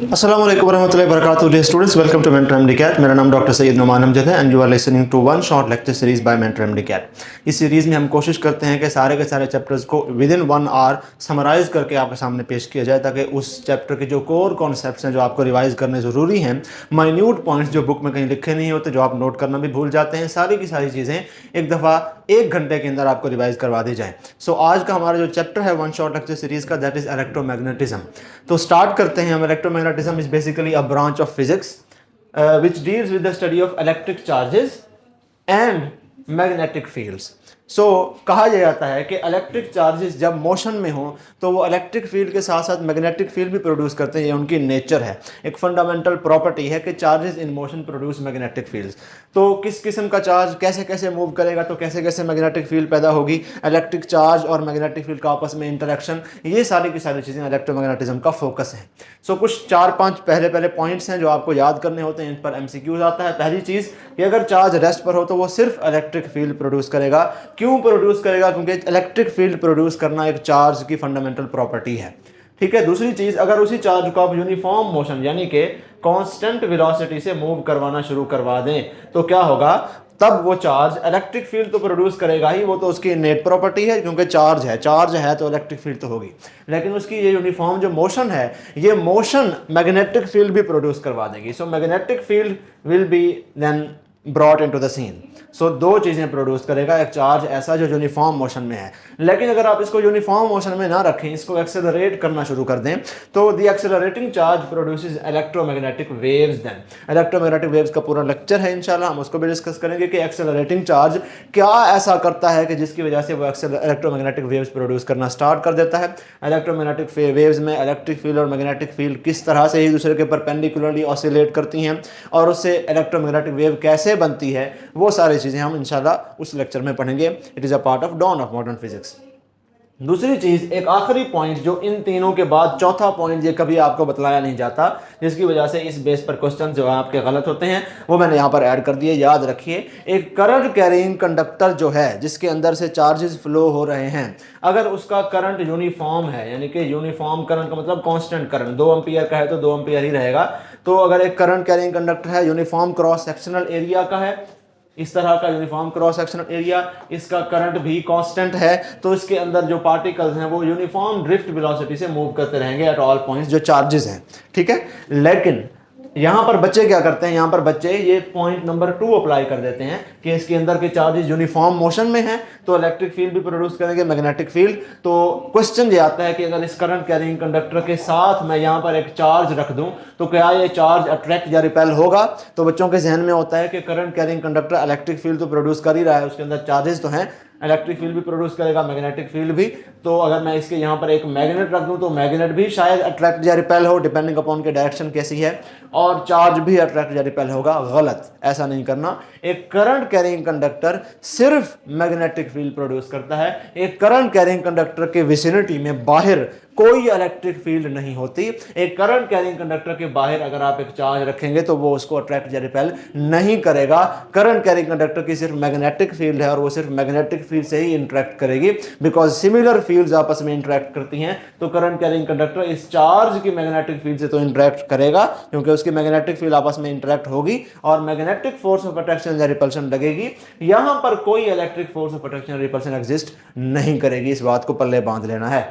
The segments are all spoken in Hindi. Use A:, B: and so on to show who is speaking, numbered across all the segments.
A: अस्सलाम वालेकुम warahmatullahi wabarakatuh dear students, welcome to Mentor MD CAT। मेरा नाम डॉक्टर सैयद नुमान अमजद है and you are listening to one short lecture series by mentor MD CAT। इस सीरीज़ में हम कोशिश करते हैं कि सारे के सारे चैप्टर्स को विद इन 1 आवर समराइज़ करके आपके सामने पेश किया जाए, ताकि उस चैप्टर के जो कोर कॉन्सेप्ट्स हैं जो आपको रिवाइज़ करने ज़रूरी हैं, माइन्यूट पॉइंट्स जो बुक में कहीं लिखे नहीं होते, जो आप नोट करना भी भूल जाते हैं, सारी की सारी चीज़ें एक दफ़ा 1 घंटे के अंदर आपको रिवाइज़ करवा दी जाए। सो आज का हमारा जो चैप्टर है वन शॉर्ट लेक्चर सीरीज़ का, दैट इज़ इलेक्ट्रोमैग्नेटिज्म। तो स्टार्ट करते हैं हम। Electromagnetism is basically a branch of physics which deals with the study of electric charges and magnetic fields। सो कहा जाता है कि इलेक्ट्रिक चार्जेस जब मोशन में हों तो वो इलेक्ट्रिक फील्ड के साथ साथ मैग्नेटिक फील्ड भी प्रोड्यूस करते हैं। ये उनकी नेचर है, एक फंडामेंटल प्रॉपर्टी है कि charges in motion produce magnetic fields. तो किस किस्म का चार्ज कैसे कैसे मूव करेगा, तो कैसे कैसे मैग्नेटिक फील्ड पैदा होगी, इलेक्ट्रिक चार्ज और मैग्नेटिक फील्ड का आपस में इंटरेक्शन, ये सारी की सारी चीज़ें इलेक्ट्रोमैग्नेटिज्म का फोकस है। सो कुछ 4-5 पहले पॉइंट्स हैं जो आपको याद करने होते हैं, इन पर MCQs आता है। पहली चीज़ कि अगर चार्ज रेस्ट पर हो तो वो सिर्फ इलेक्ट्रिक फील्ड प्रोड्यूस करेगा। क्यों प्रोड्यूस करेगा? क्योंकि इलेक्ट्रिक फील्ड प्रोड्यूस करना एक चार्ज की फंडामेंटल प्रॉपर्टी है, ठीक है। दूसरी चीज, अगर उसी चार्ज को आप यूनिफॉर्म मोशन यानी कि कांस्टेंट वेलोसिटी से मूव करवाना शुरू करवा दें तो क्या होगा, तब वो चार्ज इलेक्ट्रिक फील्ड तो प्रोड्यूस करेगा ही, वो तो उसकी इनेट प्रॉपर्टी है, क्योंकि चार्ज है तो इलेक्ट्रिक फील्ड तो होगी। लेकिन उसकी ये यूनिफॉर्म जो मोशन है, ये मोशन मैग्नेटिक फील्ड भी प्रोड्यूस करवा देगी। So magnetic field will be then brought into the scene. So दो चीज़ें प्रोड्यूस करेगा एक चार्ज ऐसा जो यूनिफॉर्म मोशन में है। लेकिन अगर आप इसको यूनिफॉर्म मोशन में ना रखें, इसको एक्सेलरेट करना शुरू कर दें, तो the accelerating charge produces electromagnetic waves. Then electromagnetic waves का पूरा लेक्चर है, इंशाल्लाह हम उसको भी डिस्कस करेंगे कि एक्सेलरेटिंग चार्ज क्या ऐसा करता है कि जिसकी वजह से वो इलेक्ट्रोमैग्नेटिक वेव्स प्रोड्यूस करना स्टार्ट कर देता है। इलेक्ट्रोमैग्नेटिक वेव्स में इलेक्ट्रिक फील्ड और मैग्नेटिक फील्ड किस तरह से एक दूसरे के परपेंडिकुलरली ऑसिलेट करती हैं और उससे इलेक्ट्रोमैग्नेटिक वेव कैसे बनती है, वो सारी चीज़ें हम इंशाल्लाह उस लेक्चर में पढ़ेंगे। It is a part of dawn of modern physics. दूसरी चीज़, एक आखिरी पॉइंट जो इन तीनों के बाद चौथा पॉइंट, ये कभी आपको बतलाया नहीं जाता, जिसकी वजह से इस बेस पर क्वेश्चन जो आपके गलत होते हैं, वो मैंने यहाँ पर ऐड कर दिए। याद रखिए, एक करंट कैरिंग कंडक्टर जो है जिसके अंदर से चार्जेस फ्लो हो रहे हैं, अगर उसका करंट यूनिफॉर्म है, यानी कि यूनिफॉर्म करंट का मतलब कांस्टेंट करंट 2 एम्पीयर का है तो 2 एम्पीयर ही रहेगा। तो अगर एक करंट कैरिंग कंडक्टर है, यूनिफॉर्म क्रॉस सेक्शनल एरिया का है, इस तरह का यूनिफॉर्म क्रॉस सेक्शनल एरिया, इसका करंट भी कांस्टेंट है, तो इसके अंदर जो पार्टिकल्स हैं वो यूनिफॉर्म ड्रिफ्ट वेलोसिटी से मूव करते रहेंगे एट ऑल पॉइंट्स, जो चार्जेस हैं, ठीक है। लेकिन यहाँ पर बच्चे क्या करते हैं, यहाँ पर बच्चे ये पॉइंट नंबर 2 अप्लाई कर देते हैं कि इसके अंदर के चार्जेस यूनिफॉर्म मोशन में हैं तो इलेक्ट्रिक फील्ड भी प्रोड्यूस करेंगे, मैग्नेटिक फील्ड। तो क्वेश्चन ये आता है कि अगर इस करंट कैरिंग कंडक्टर के साथ मैं यहाँ पर एक चार्ज रख दूं तो क्या ये चार्ज अट्रैक्ट या रिपेल होगा? तो बच्चों के जहन में होता है कि current carrying conductor electric field तो प्रोड्यूस कर ही रहा है, उसके अंदर चार्जेस तो हैं, इलेक्ट्रिक फील्ड भी प्रोड्यूस करेगा, मैग्नेटिक फील्ड भी। तो अगर मैं इसके यहाँ पर एक मैग्नेट रख दूँ तो मैग्नेट भी शायद अट्रैक्ट या रिपेल हो, डिपेंडिंग अपॉन के डायरेक्शन कैसी है, और चार्ज भी अट्रैक्ट या रिपेल होगा। गलत, ऐसा नहीं करना। एक करंट कैरिंग कंडक्टर सिर्फ मैग्नेटिक फील्ड प्रोड्यूस करता है। एक करंट कैरिंग कंडक्टर के विसिनिटी में बाहर कोई इलेक्ट्रिक फील्ड नहीं होती। एक करंट कैरिंग कंडक्टर के बाहर अगर आप एक चार्ज रखेंगे तो वो उसको अट्रैक्ट या रिपेल नहीं करेगा। करंट कैरिंग कंडक्टर की सिर्फ मैग्नेटिक फील्ड है और वो सिर्फ मैग्नेटिक फील्ड से ही इंटरेक्ट करेगी, बिकॉज सिमिलर फील्ड्स आपस में इंटरेक्ट करती हैं। तो करंट कैरिंग कंडक्टर इस चार्ज की मैग्नेटिक फील्ड से तो इंटरेक्ट करेगा, क्योंकि उसकी मैग्नेटिक फील्ड आपस में इंटरेक्ट होगी और मैग्नेटिक फोर्स ऑफ अट्रैक्शन या रिपल्शन लगेगी। यहां पर कोई electric force of attraction repulsion exist नहीं करेगी। इस बात को पल्ले बांध लेना है।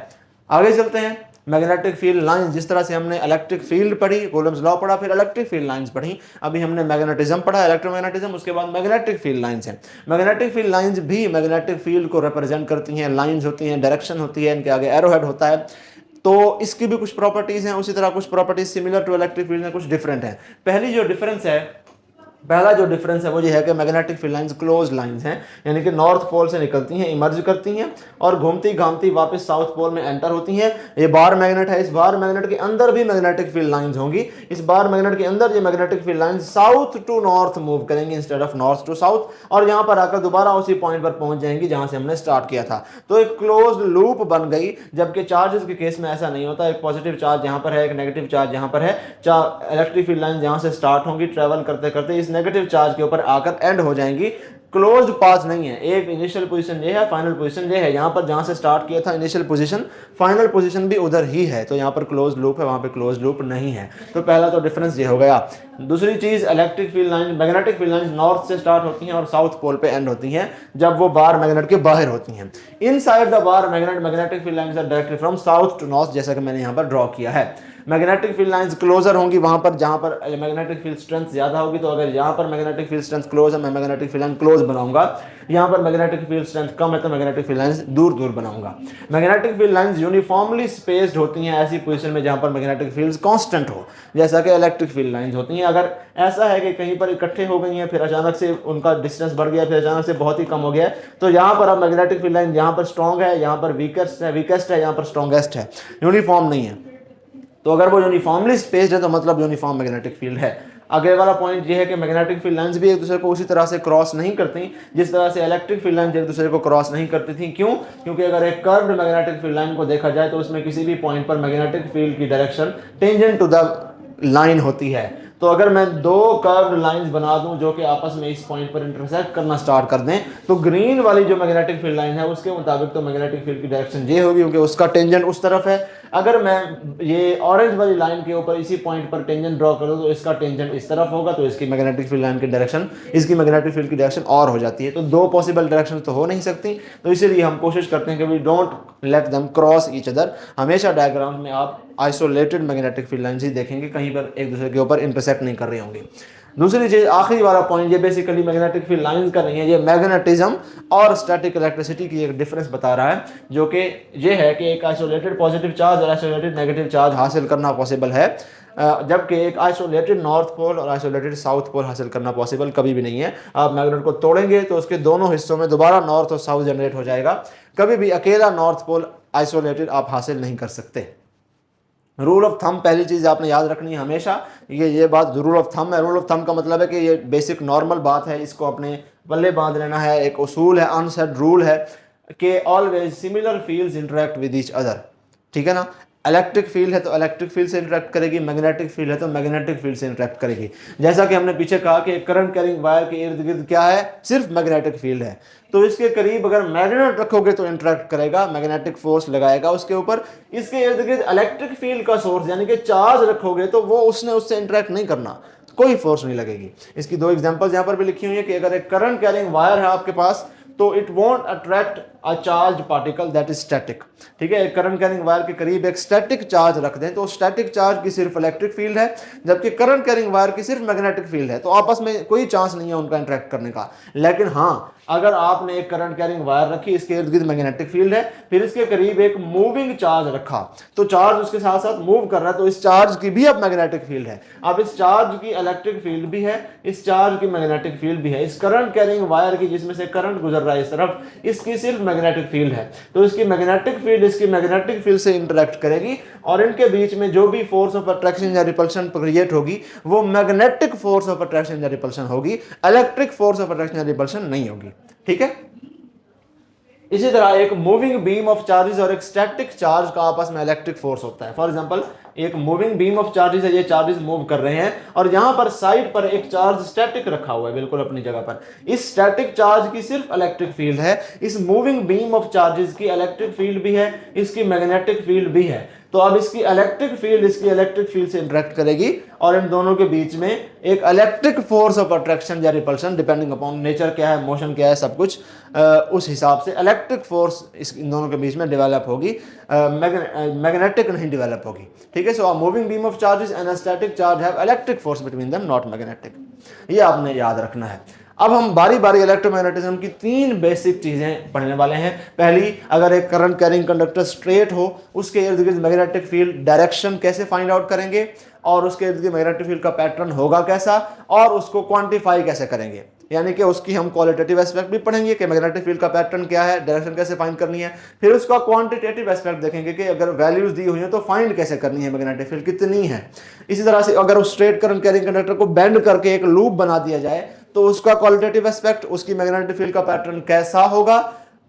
A: आगे चलते हैं। मैग्नेटिक फील्ड लाइंस, जिस तरह से हमने इलेक्ट्रिक फील्ड पढ़ी, कूलम्स लॉ पढ़ा, फिर इलेक्ट्रिक फील्ड लाइंस पढ़ी, अभी हमने मैग्नेटिज्म पढ़ा, इलेक्ट्रोमैग्नेटिज्म, उसके बाद मैग्नेटिक फील्ड लाइंस हैं। मैग्नेटिक फील्ड लाइंस भी मैग्नेटिक फील्ड को रिप्रेजेंट करती हैं। लाइंस होती हैं, डायरेक्शन होती है, इनके आगे एरोहेड होता है। तो इसकी भी कुछ प्रॉपर्टीज हैं, उसी तरह कुछ properties similar to electric field में कुछ डिफरेंट है। पहला जो डिफरेंस है वो ये है कि magnetic field lines close lines हैं, यानी कि नॉर्थ पोल से निकलती हैं, इमर्ज करती हैं और घूमती घामती वापस साउथ पोल में एंटर होती हैं। ये बार मैग्नेट है, इस बार मैग्नेट के अंदर भी मैग्नेटिक फील्ड लाइंस होंगी। इस बार मैग्नेट के अंदर ये magnetic field lines south to north move करेंगी instead of north to south, और यहाँ पर आकर दोबारा उसी पॉइंट पर पहुंच जाएंगी जहां से हमने स्टार्ट किया था। तो एक क्लोज लूप बन गई, जबकि चार्जेस के केस में ऐसा नहीं होता। एक पॉजिटिव चार्ज यहाँ पर है, एक नेगेटिव चार्ज यहाँ पर है। इलेक्ट्रिक फील्ड लाइन जहाँ से स्टार्ट होंगी, ट्रेवल करते करते इस नेगेटिव चार्ज के ऊपर आकर एंड हो जाएंगी क्लोज्ड पाथ नहीं है। एक इनिशियल पोजीशन ये है, फाइनल पोजीशन ये है। यहाँ पर जहाँ से स्टार्ट किया था इनिशियल पोजीशन, फाइनल पोजीशन भी उधर ही है, तो यहाँ पर क्लोज लूप है, वहाँ पे क्लोज लूप नहीं है। तो पहला तो डिफरेंस ये हो गया। दूसरी चीज, electric field line, magnetic field line north से स्टार्ट होती हैं और साउथ पोल पे एंड होती हैं जब वो बार मैग्नेट के बाहर होती हैं। Inside the bar magnet, magnetic field lines are directly from south to north, जैसा कि मैंने यहाँ पर ड्रॉ किया है। मैग्नेटिक फील्ड लाइंस क्लोजर होंगी वहां पर जहां पर मैग्नेटिक फील्ड स्ट्रेंथ ज्यादा होगी। तो अगर यहाँ पर मैग्नेटिक फील्ड स्ट्रेंथ क्लोज है, मैं मैग्नेटिक फील्ड लाइन क्लोज बनाऊंगा। यहाँ पर मैग्नेटिक फील्ड स्ट्रेंथ कम है तो मैग्नेटिक फील्ड लाइंस दूर दूर बनाऊंगा। Magnetic field lines uniformly spaced होती हैं ऐसी पोजीशन में जहां पर मैग्नेटिक फील्ड्स कांस्टेंट हो, जैसा कि इलेक्ट्रिक फील्ड लाइंस होती हैं। अगर ऐसा है कि कहीं पर इकट्ठे हो गई हैं, फिर अचानक से उनका डिस्टेंस बढ़ गया, फिर अचानक से बहुत ही कम हो गया, तो यहाँ पर अब मैग्नेटिक फील्ड लाइन यहाँ पर स्ट्रॉन्ग है, यहाँ पर वीकेस्ट है, यहाँ पर स्ट्रॉन्गेस्ट है, यूनिफॉर्म नहीं है। तो अगर वो यूनिफॉर्मली स्पेस्ड है तो मतलब यूनिफॉर्म मैग्नेटिक फील्ड है। आगे वाला पॉइंट ये है कि मैग्नेटिक फील्ड लाइंस भी एक दूसरे को उसी तरह से क्रॉस नहीं करती जिस तरह से इलेक्ट्रिक फील्ड लाइंस एक दूसरे को क्रॉस नहीं करती थी। क्यों? क्योंकि अगर एक कर्व्ड मैग्नेटिक फील्ड लाइन को देखा जाए तो उसमें किसी भी पॉइंट पर मैग्नेटिक फील्ड की direction tangent to the line होती है। तो अगर मैं दो कर्व्ड लाइंस बना दूं जो कि आपस में इस पॉइंट पर इंटरसेक्ट करना स्टार्ट कर दें, तो ग्रीन वाली जो मैग्नेटिक फील्ड लाइन है उसके मुताबिक तो मैग्नेटिक फील्ड की डायरेक्शन ये होगी क्योंकि उसका टेंजेंट उस तरफ है। अगर मैं ये ऑरेंज वाली लाइन के ऊपर इसी पॉइंट पर टेंजेंट ड्रॉ करूं तो इसका टेंजेंट इस तरफ होगा, तो इसकी मैग्नेटिक फील्ड लाइन की डायरेक्शन, इसकी मैग्नेटिक फील्ड की डायरेक्शन और हो जाती है। तो दो पॉसिबल डायरेक्शन तो हो नहीं सकती, तो इसीलिए हम कोशिश करते हैं कि we don't let them cross each other. हमेशा डायग्राम में आप आइसोलेटेड मैग्नेटिक फील्ड लाइंस ही देखेंगे, कहीं पर एक दूसरे के ऊपर इंटरसेक्ट नहीं कर रही होंगी। दूसरी चीज, आखिरी वाला पॉइंट, ये बेसिकली मैग्नेटिक फील्ड लाइंस का नहीं है, ये मैग्नेटिज्म और स्टैटिक इलेक्ट्रिसिटी की एक डिफरेंस बता रहा है, जो कि ये है कि एक आइसोलेटेड पॉजिटिव चार्ज और आइसोलेटेड नेगेटिव चार्ज हासिल करना पॉसिबल है, जबकि एक आइसोलेटेड नॉर्थ पोल और आइसोलेटेड साउथ पोल हासिल करना पॉसिबल कभी भी नहीं है। आप मैग्नेट को तोड़ेंगे तो उसके दोनों हिस्सों में दोबारा नॉर्थ और साउथ जनरेट हो जाएगा, कभी भी अकेला नॉर्थ पोल आइसोलेटेड आप हासिल नहीं कर सकते। रूल ऑफ थंब, पहली चीज़ आपने याद रखनी है हमेशा, ये बात रूल ऑफ थंब है। रूल ऑफ थंब का मतलब है कि ये बेसिक नॉर्मल बात है, इसको अपने पल्ले बांध लेना है, एक उसूल है, अनसेड रूल है कि always similar fields interact with each other. ठीक है ना? इलेक्ट्रिक फील्ड है तो इलेक्ट्रिक फील्ड से इंटरेक्ट करेगी, मैग्नेटिक फील्ड है तो मैग्नेटिक फील्ड से इंटरेक्ट करेगी। जैसा कि हमने पीछे कहा कि करंट कैरिंग वायर के इर्द गिर्द क्या है? सिर्फ मैग्नेटिक फील्ड है। तो इसके करीब अगर मैग्नेट रखोगे तो इंटरेक्ट करेगा, मैग्नेटिक फोर्स लगाएगा उसके ऊपर। इसके इर्द गिर्द इलेक्ट्रिक फील्ड का सोर्स यानी कि चार्ज रखोगे तो वो उससे इंटरेक्ट नहीं करना, कोई फोर्स नहीं लगेगी। इसकी दो एग्जांपल्स यहाँ पर भी लिखी हुई है कि अगर एक करंट कैरिंग वायर है आपके पास तो it won't attract a charge particle that is static. ठीक है, एक करंट कैरिंग वायर के करीब एक स्टैटिक चार्ज रख दें तो स्टैटिक चार्ज की सिर्फ इलेक्ट्रिक फील्ड है, जबकि करंट कैरिंग वायर की सिर्फ मैग्नेटिक फील्ड है, तो आपस में कोई चांस नहीं है उनका इंटरेक्ट करने का। लेकिन हाँ, अगर आपने एक करंट कैरिंग वायर रखी, इसके इर्द गिर्द मैग्नेटिक फील्ड है, फिर इसके करीब एक मूविंग चार्ज रखा तो चार्ज उसके साथ साथ मूव कर रहा है, तो इस चार्ज की भी अब मैग्नेटिक फील्ड है। अब इस चार्ज की इलेक्ट्रिक फील्ड भी है, इस चार्ज की मैग्नेटिक फील्ड भी है। इस करंट कैरिंग वायर की जिसमें से करंट गुजर रहा है इस तरफ, इसकी सिर्फ मैग्नेटिक फील्ड है, तो इसकी मैग्नेटिक फील्ड इसकी मैग्नेटिक फील्ड से इंटरेक्ट करेगी और इनके बीच में जो भी फोर्स ऑफ अट्रैक्शन या रिपल्शन क्रिएट होगी वो मैग्नेटिक फोर्स ऑफ अट्रैक्शन या रिपल्शन होगी, इलेक्ट्रिक फोर्स ऑफ अट्रैक्शन या रिपल्शन नहीं होगी। ठीक है? इसी तरह एक मूविंग बीम ऑफ चार्जेस और एक स्टैटिक चार्ज का आपस में इलेक्ट्रिक फोर्स होता है। फॉर एग्जांपल, एक मूविंग बीम ऑफ चार्जेस है, ये चार्जेस मूव कर रहे हैं और यहां पर साइड पर एक चार्ज स्टैटिक रखा हुआ है बिल्कुल अपनी जगह पर। इस स्टैटिक चार्ज की सिर्फ इलेक्ट्रिक फील्ड है, इस मूविंग बीम ऑफ चार्जेस की इलेक्ट्रिक फील्ड भी है, इसकी मैग्नेटिक फील्ड भी है। तो अब इसकी इलेक्ट्रिक फील्ड इसकी इलेक्ट्रिक फील्ड से इंटरेक्ट करेगी और इन दोनों के बीच में एक इलेक्ट्रिक फोर्स ऑफ अट्रैक्शन या रिपल्शन, डिपेंडिंग अपॉन नेचर क्या है, मोशन क्या है, सब कुछ उस हिसाब से इलेक्ट्रिक फोर्स इन दोनों के बीच में डेवलप होगी, मैग्नेटिक नहीं डेवलप होगी। ठीक है? So a moving beam of charges and a static charge have electric force between them, not magnetic. ये आपने याद रखना है। अब हम बारी बारी इलेक्ट्रोमैग्नेटिज्म की तीन बेसिक चीजें पढ़ने वाले हैं। पहली, अगर एक करंट कैरिंग कंडक्टर स्ट्रेट हो, उसके इर्द गिर्द मैग्नेटिक फील्ड डायरेक्शन कैसे फाइंड आउट करेंगे और उसके इर्द गिर्द मैग्नेटिक फील्ड का पैटर्न होगा कैसा और उसको क्वांटिफाई कैसे करेंगे, यानी कि उसकी हम क्वालिटेटिव एस्पेक्ट भी पढ़ेंगे कि मैग्नेटिक फील्ड का पैटर्न क्या है, डायरेक्शन कैसे फाइंड करनी है। फिर उसका क्वांटिटेटिव एस्पेक्ट देखेंगे कि अगर वैल्यूज दी हुई हैं तो फाइंड कैसे करनी है, मैग्नेटिक फील्ड कितनी है। इसी तरह से अगर उस स्ट्रेट करंट कैरिंग कंडक्टर को बेंड करके एक लूप बना दिया जाए तो उसका क्वालिटेटिव एस्पेक्ट, उसकी मैग्नेटिक फील्ड का पैटर्न कैसा होगा,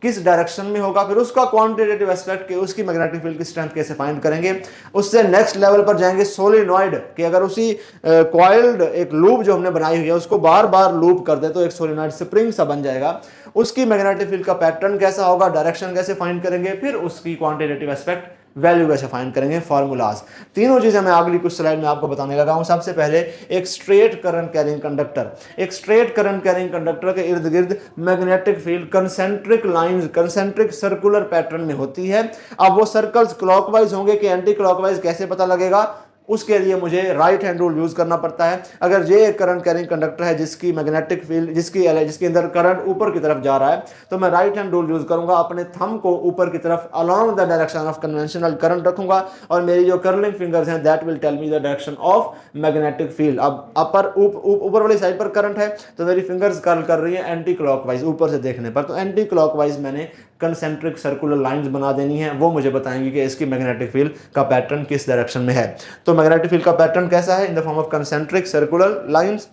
A: किस डायरेक्शन में होगा, फिर उसका क्वांटिटेटिव एस्पेक्ट के उसकी मैग्नेटिक फील्ड की स्ट्रेंथ कैसे फाइंड करेंगे। उससे नेक्स्ट लेवल पर जाएंगे सोलिनॉइड कि अगर उसी कॉइल्ड एक लूप जो हमने बनाई हुई है उसको बार बार लूप कर दे तो एक सोलिनॉइड स्प्रिंग सा बन जाएगा, उसकी मैग्नेटिक फील्ड का पैटर्न कैसा होगा, डायरेक्शन कैसे फाइंड करेंगे, फिर उसकी क्वांटिटेटिव एस्पेक्ट वैल्यू कैसे फाइंड करेंगे, फार्मूलाज। तीनों चीजें मैं अगली कुछ स्लाइड में आपको बताने लगा हूं। सबसे पहले एक स्ट्रेट करंट कैरिंग कंडक्टर, एक स्ट्रेट करंट कैरिंग कंडक्टर के इर्द गिर्द magnetic field concentric lines, concentric circular pattern में होती है। अब वो सर्कल्स क्लॉकवाइज होंगे कि एंटी क्लॉकवाइज कैसे पता लगेगा, उसके लिए मुझे राइट हैंड रूल यूज करना पड़ता है। अगर ये एक करंट कैरिंग कंडक्टर है जिसकी मैग्नेटिक फील्ड जिसके अंदर करंट ऊपर की तरफ जा रहा है, तो मैं राइट हैंड रूल यूज करूंगा, अपने थंब को ऊपर की तरफ along the direction of conventional current रखूंगा और मेरी जो कर्लिंग फिंगर्स हैं that will tell me the direction of magnetic field. अब ऊपर वाली साइड पर करंट है तो मेरी फिंगर्स कर्ल कर रही है एंटी क्लॉकवाइज ऊपर से देखने पर, तो एंटी क्लॉकवाइज मैंने कंसेंट्रिक सर्कुलर लाइंस बना देनी है, वो मुझे बताएंगे कि इसकी मैग्नेटिक फील्ड का पैटर्न किस डायरेक्शन में है। तो मैग्नेटिक फील्ड का पैटर्न कैसा है, in the form of concentric circular lines.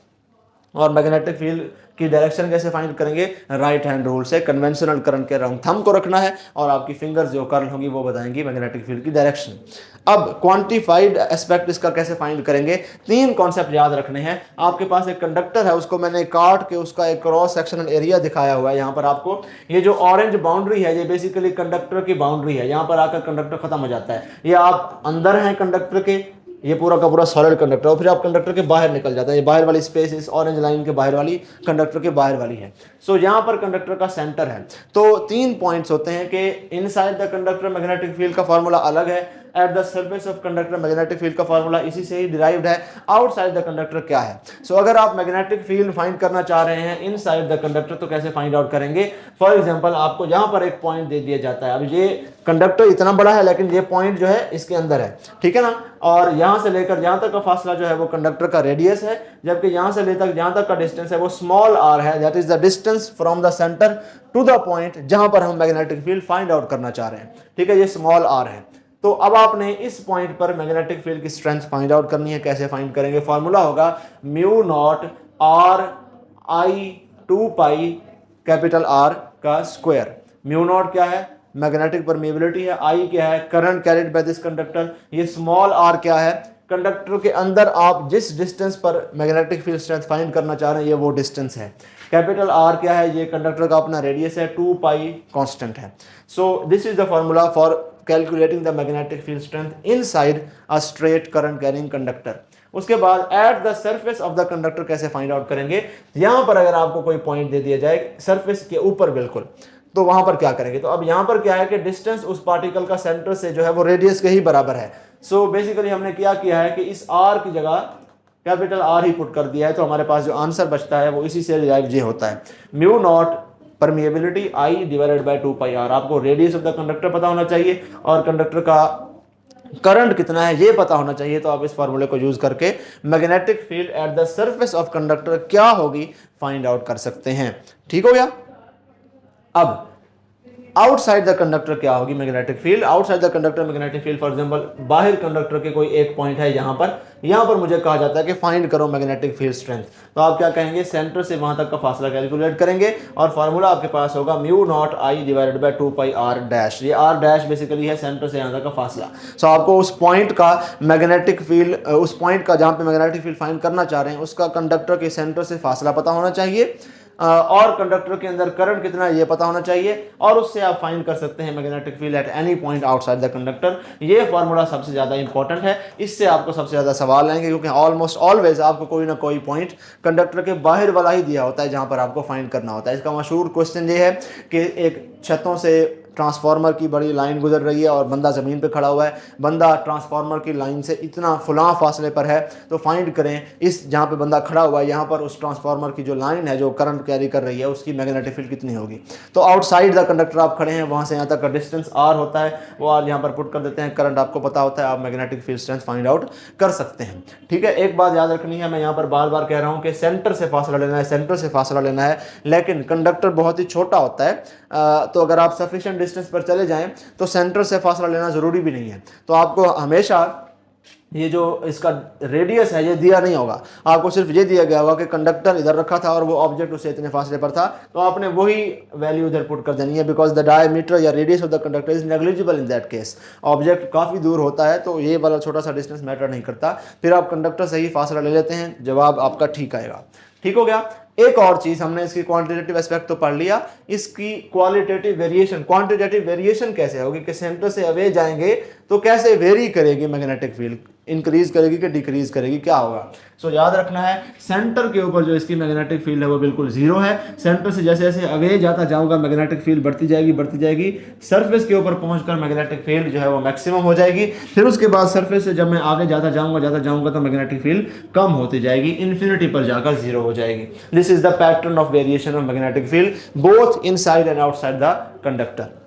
A: और मैग्नेटिक फील्ड की डायरेक्शन कैसे फाइंड करेंगे, राइट हैंड रूल से। कन्वेंशनल करंट के अराउंड थंब को रखना है और आपकी फिंगर्स जो कर्ल होंगी वो बताएंगी मैग्नेटिक फील्ड की डायरेक्शन। अब क्वांटिफाइड एस्पेक्ट इसका कैसे फाइंड करेंगे, तीन कॉन्सेप्ट याद रखने हैं। आपके पास एक कंडक्टर है, उसको मैंने काट के उसका एक क्रॉस सेक्शनल एरिया दिखाया हुआ है यहाँ पर आपको। ये जो ऑरेंज बाउंड्री है ये बेसिकली कंडक्टर की बाउंड्री है, यहाँ पर आकर कंडक्टर खत्म हो जाता है। ये आप अंदर हैं कंडक्टर के, ये पूरा का पूरा सॉलिड कंडक्टर, और फिर आप कंडक्टर के बाहर निकल जाता है। ये बाहर वाली स्पेस इस ऑरेंज लाइन के बाहर वाली कंडक्टर के बाहर वाली है। सो यहाँ पर कंडक्टर का सेंटर है। तो तीन पॉइंट्स होते हैं कि inside the conductor magnetic field का फार्मूला अलग है, at the surface of conductor magnetic field का फार्मूला इसी से ही डिराइव्ड है, आउटसाइड द कंडक्टर क्या है। सो अगर आप मैग्नेटिक फील्ड फाइंड करना चाह रहे हैं इनसाइड द कंडक्टर तो कैसे फाइंड आउट करेंगे। फॉर एग्जांपल आपको यहाँ पर एक पॉइंट दे दिया जाता है, अब ये कंडक्टर इतना बड़ा है लेकिन ये पॉइंट जो है इसके अंदर है, ठीक है ना, और यहाँ से लेकर यहाँ तक का फासला जो है वो कंडक्टर का रेडियस है, जबकि यहाँ से लेकर यहाँ तक का डिस्टेंस है वो स्मॉल आर है, that is the distance from the centre to the point जहां पर हम मैग्नेटिक फील्ड फाइंड आउट करना चाह रहे हैं, ठीक है, ये स्मॉल आर है। तो अब आपने इस पॉइंट पर मैग्नेटिक फील्ड की स्ट्रेंथ फाइंड आउट करनी है। कैसे फाइंड करेंगे, फॉर्मूला होगा mu not are I 2 pi capital R का स्क्वायर। म्यू नॉट क्या है, मैग्नेटिक परमिएबिलिटी है, आई क्या है, current carried by this conductor, ये स्मॉल आर क्या है, कंडक्टर के अंदर आप जिस डिस्टेंस पर मैग्नेटिक फील्ड स्ट्रेंथ फाइंड करना चाह रहे हैं ये वो डिस्टेंस है। कैपिटल आर क्या है, ये कंडक्टर का अपना रेडियस है, 2 पाई कांस्टेंट है। So this is the formula for calculating the magnetic field strength inside a straight current carrying conductor. उसके बाद at the surface of the conductor कैसे फाइंड आउट करेंगे। यहां पर अगर आपको कोई पॉइंट दे दिया जाए सरफेस के ऊपर बिल्कुल, तो वहां पर क्या करेंगे, तो अब यहां पर क्या है कि डिस्टेंस उस पार्टिकल का सेंटर से जो है वो रेडियस के ही बराबर है। सो बेसिकली हमने क्या किया है कि इस आर की जगह कैपिटल आर ही पुट कर दिया है, तो हमारे पास जो आंसर बचता है वो इसी से डिराइव जे होता है, mu naught permeability I divided by 2 pi r. आपको रेडियस ऑफ द कंडक्टर पता होना चाहिए और कंडक्टर का करंट कितना है ये पता होना चाहिए, तो आप इस फार्मूले को यूज करके magnetic field at the surface of conductor क्या होगी फाइंड आउट कर सकते हैं। ठीक हो गया। अब आउटसाइड द कंडक्टर क्या होगी magnetic field. Outside the conductor magnetic field for example बाहर कंडक्टर के कोई एक पॉइंट है, यहां पर मुझे कहा जाता है कि फाइंड करो मैग्नेटिक फील्ड स्ट्रेंथ, तो आप क्या कहेंगे, सेंटर से वहां तक का फासला कैलकुलेट करेंगे और फार्मूला आपके पास होगा mu naught I divided by 2 pi r dash. ये आर डैश बेसिकली है सेंटर से यहां तक का फासला। सो आपको उस पॉइंट का मैग्नेटिक फील्ड, उस पॉइंट का जहां पे मैग्नेटिक फील्ड फाइंड करना चाह रहे हैं उसका कंडक्टर के सेंटर से फासला पता होना चाहिए और कंडक्टर के अंदर करंट कितना है ये पता होना चाहिए, और उससे आप फाइंड कर सकते हैं magnetic field at any point outside the conductor. ये फार्मूला सबसे ज़्यादा इंपॉर्टेंट है, इससे आपको सबसे ज़्यादा सवाल आएंगे क्योंकि ऑलमोस्ट ऑलवेज आपको कोई ना कोई पॉइंट कंडक्टर के बाहर वाला ही दिया होता है जहाँ पर आपको फाइंड करना होता है। इसका मशहूर क्वेश्चन ये है कि एक छतों से ट्रांसफार्मर की बड़ी लाइन गुजर रही है और बंदा ज़मीन पे खड़ा हुआ है, बंदा ट्रांसफार्मर की लाइन से इतना फुला फासले पर है, तो फाइंड करें इस जहाँ पे बंदा खड़ा हुआ है यहाँ पर उस ट्रांसफार्मर की जो लाइन है जो करंट कैरी कर रही है उसकी मैग्नेटिक फील्ड कितनी होगी। तो आउटसाइड द कंडक्टर आप खड़े हैं, वहाँ से यहाँ तक का डिस्टेंस आर होता है, वो आर यहाँ पर पुट कर देते हैं, करंट आपको पता होता है, आप magnetic field strength find out कर सकते हैं। ठीक है, एक बात याद रखनी है, मैं यहाँ पर बार बार कह रहा हूँ कि सेंटर से फासला लेना है, सेंटर से फासला लेना है, लेकिन कंडक्टर बहुत ही छोटा होता है, तो अगर आप सफिशिएंट डिस्टेंस पर चले जाएं तो सेंटर से फासला लेना ज़रूरी भी नहीं है। तो आपको हमेशा ये जो इसका रेडियस है ये दिया नहीं होगा, आपको सिर्फ ये दिया गया होगा कि कंडक्टर इधर रखा था और वो ऑब्जेक्ट उससे इतने फासले पर था, तो आपने वही वैल्यू इधर पुट कर देनी है, बिकॉज द डायमीटर या radius of the conductor is negligible in that case. Object काफ़ी दूर होता है तो ये वाला छोटा सा डिस्टेंस मैटर नहीं करता, फिर आप कंडक्टर से ही फासला ले लेते हैं, जवाब आपका ठीक आएगा। ठीक हो गया। एक और चीज, हमने इसकी क्वांटिटेटिव एस्पेक्ट तो पढ़ लिया, इसकी क्वालिटेटिव वेरिएशन, क्वांटिटेटिव वेरिएशन कैसे होगी कि सेंटर से अवे जाएंगे तो कैसे वेरी करेगी मैग्नेटिक फील्ड, इंक्रीज करेगी कि डिक्रीज करेगी, क्या होगा। सो याद रखना है सेंटर के ऊपर जो इसकी मैग्नेटिक फील्ड है वो बिल्कुल जीरो है, सेंटर से जैसे जैसे अवे जाता जाऊंगा मैग्नेटिक फील्ड बढ़ती जाएगी, सरफेस के ऊपर पहुंचकर मैग्नेटिक फील्ड जो है वो मैक्सिमम हो जाएगी, फिर उसके बाद सरफेस से जब मैं आगे जाता जाऊंगा तो मैग्नेटिक फील्ड कम होती जाएगी, इन्फिनिटी पर जाकर जीरो हो जाएगी। This is the pattern of variation of magnetic field both inside and outside the conductor.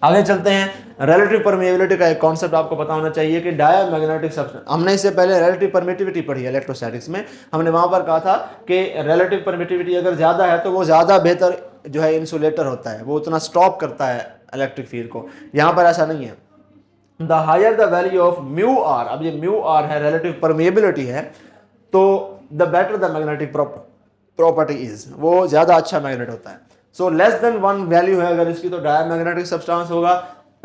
A: आगे चलते हैं, रिलेटिव परमिएबिलिटी का एक कॉन्सेप्ट आपको पता होना चाहिए कि डायमैग्नेटिक सब्सटेंस, हमने इससे पहले रिलेटिव परमिटिविटी पढ़ी है इलेक्ट्रोस्टैटिक्स में, हमने वहां पर कहा था कि रिलेटिव परमिटिविटी अगर ज्यादा है तो वो ज्यादा बेहतर जो है इंसुलेटर होता है, वो उतना स्टॉप करता है इलेक्ट्रिक फील्ड को। यहाँ पर ऐसा नहीं है, the higher the value of mu r, अब ये म्यू आर है रिलेटिव परमिएबिलिटी है, तो the better the magnetic property is, वो ज्यादा अच्छा मैग्नेट होता है। सो लेस देन 1 वैल्यू है अगर इसकी तो डायमैग्नेटिक सब्सटेंस होगा,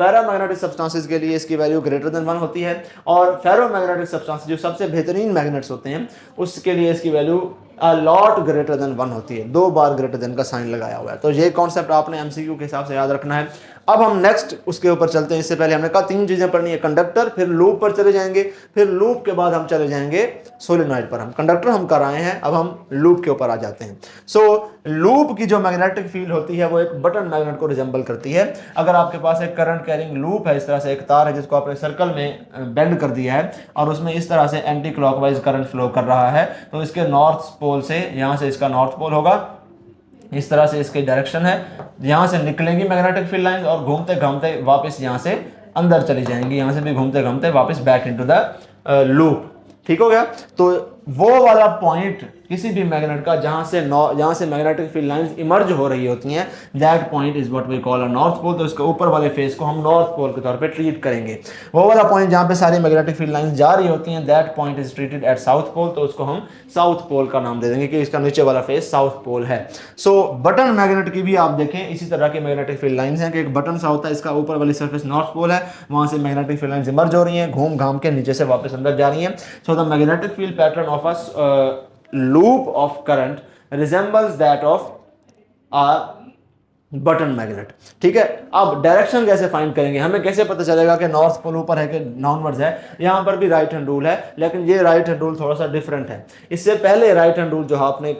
A: पैरामैग्नेटिक सब्सटेंसेस के लिए इसकी वैल्यू ग्रेटर देन 1 होती है, और फेरोमैग्नेटिक सब्सटेंस जो सबसे बेहतरीन मैग्नेट्स होते हैं उसके लिए इसकी value a lot greater than 1 होती है, 2 बार ग्रेटर देन का साइन लगाया हुआ है। तो ये कॉन्सेप्ट आपने एमसीक्यू के हिसाब से याद रखना है। अब हम नेक्स्ट उसके ऊपर चलते हैं, इससे पहले हमने कहा 3 चीजें पढ़नी है, कंडक्टर, फिर लूप पर चले जाएंगे, फिर लूप के बाद हम चले जाएंगे सोलेनॉइड पर। हम कंडक्टर हम कर आए हैं, अब हम लूप के ऊपर आ जाते हैं। सो लूप की जो मैग्नेटिक फील्ड होती है वो एक बटन मैग्नेट को रिजेंबल करती है। अगर आपके पास एक करंट कैरिंग लूप है, इस तरह से एक तार है जिसको आपने सर्कल में बेंड कर दिया है और उसमें इस तरह से एंटी क्लॉकवाइज करंट फ्लो कर रहा है, तो इसके नॉर्थ पोल से, यहाँ से इसका नॉर्थ पोल होगा, इस तरह से इसकी डायरेक्शन है, यहाँ से निकलेंगी मैग्नेटिक फील्ड लाइंस और घूमते घूमते वापस यहाँ से अंदर चली जाएंगी, यहाँ से भी घूमते घूमते वापस बैक इनटू द लूप। ठीक हो गया। तो वो वाला पॉइंट किसी भी मैग्नेट का जहां से मैग्नेटिक फील्ड लाइंस इमर्ज हो रही होती हैं, that point is what we call a north pole. तो इसके ऊपर वाले फेस को हम नॉर्थ पोल के तौर पे ट्रीट करेंगे। वो वाला पॉइंट जहां पे सारी मैग्नेटिक फील्ड लाइंस जा रही होती हैं, that point is treated at south pole, तो उसको हम साउथ पोल का नाम दे देंगे कि इसका नीचे वाला फेस साउथ पोल है। सो बटन मैग्नेट की भी आप देखें इसी तरह की मैग्नेटिक फील्ड लाइंस हैं कि एक बटन सा होता है, इसका ऊपर वाली सरफेस नॉर्थ पोल है, वहां से मैग्नेटिक फील्ड लाइंस इमर्ज हो रही हैं, घूम घाम के नीचे से वापस अंदर जा रही हैं। So the magnetic field pattern of a loop of current resembles that of a button magnet. ठीक है। अब डायरेक्शन कैसे फाइंड करेंगे, हमें कैसे पता चलेगा कि नॉर्थ पोल ऊपर है कि डाउनवर्ड्स है। यहाँ पर भी राइट हैंड रूल है, लेकिन ये राइट हैंड रूल थोड़ा सा डिफरेंट है। इससे पहले राइट हैंड रूल जो आपने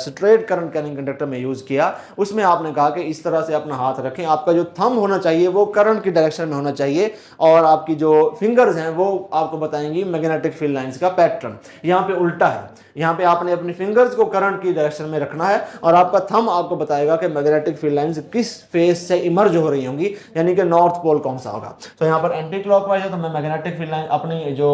A: स्ट्रेट करंट कैरिंग कंडक्टर में यूज किया, उसमें आपने कहा कि इस तरह से अपना हाथ रखें, आपका जो थंब होना चाहिए वो करंट की डायरेक्शन में होना चाहिए, और आपकी जो फिंगर्स हैं वो आपको बताएंगी मैग्नेटिक फील्ड लाइंस का पैटर्न। यहाँ पे उल्टा है, यहाँ पे आपने अपनी फिंगर्स को करंट की डायरेक्शन में रखना है और आपका थंब आपको बताएगा कि मैग्नेटिक फील्ड लाइंस किस फेस से इमर्ज हो रही होंगी, यानी कि नॉर्थ पोल कौन सा होगा। तो यहाँ पर एंटी क्लॉकवाइज है, तो मैं मैग्नेटिक फील्ड लाइन अपनी जो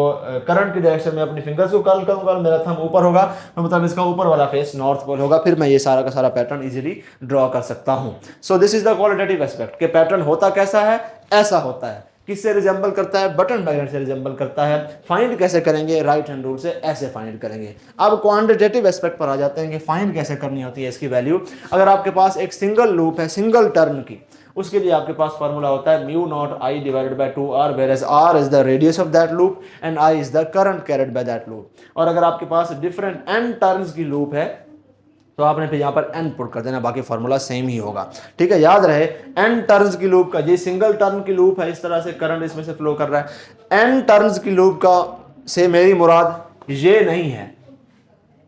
A: करंट की डायरेक्शन में अपनी फिंगर्स को कर्ल करूंगा, मेरा थंब ऊपर होगा, तो मतलब इसका ऊपर वाला फेस नॉर्थ पोल होगा। फिर मैं ये सारा का सारा पैटर्न इजीली ड्रॉ कर सकता हूं। सो this is the qualitative aspect, के पैटर्न होता कैसा है, ऐसा होता है। किससे रिजेंबल करता है, बटन मैग्नेट से रिजेंबल करता है। फाइंड कैसे करेंगे, राइट हैंड रूल से ऐसे फाइंड करेंगे। अब क्वांटिटेटिव एस्पेक्ट पर आ जाते हैं कि फाइंड कैसे करनी होती है इसकी वैल्यू। अगर आपके पास एक सिंगल लूप है सिंगल टर्न की, उसके लिए आपके पास फॉर्मूला होता है mu naught I divided bye 2r, whereas r is the radius of that loop and i is the current carried by that loop. और अगर आपके पास डिफरेंट n टर्न्स की लूप है तो आपने फिर यहाँ पर n पुट कर देना, बाकी फॉर्मूला सेम ही होगा। ठीक है, याद रहे n टर्न्स की लूप का, ये सिंगल टर्न की लूप है, इस तरह से करंट इसमें से फ्लो कर रहा है। n टर्न्स की लूप का से मेरी मुराद ये नहीं है,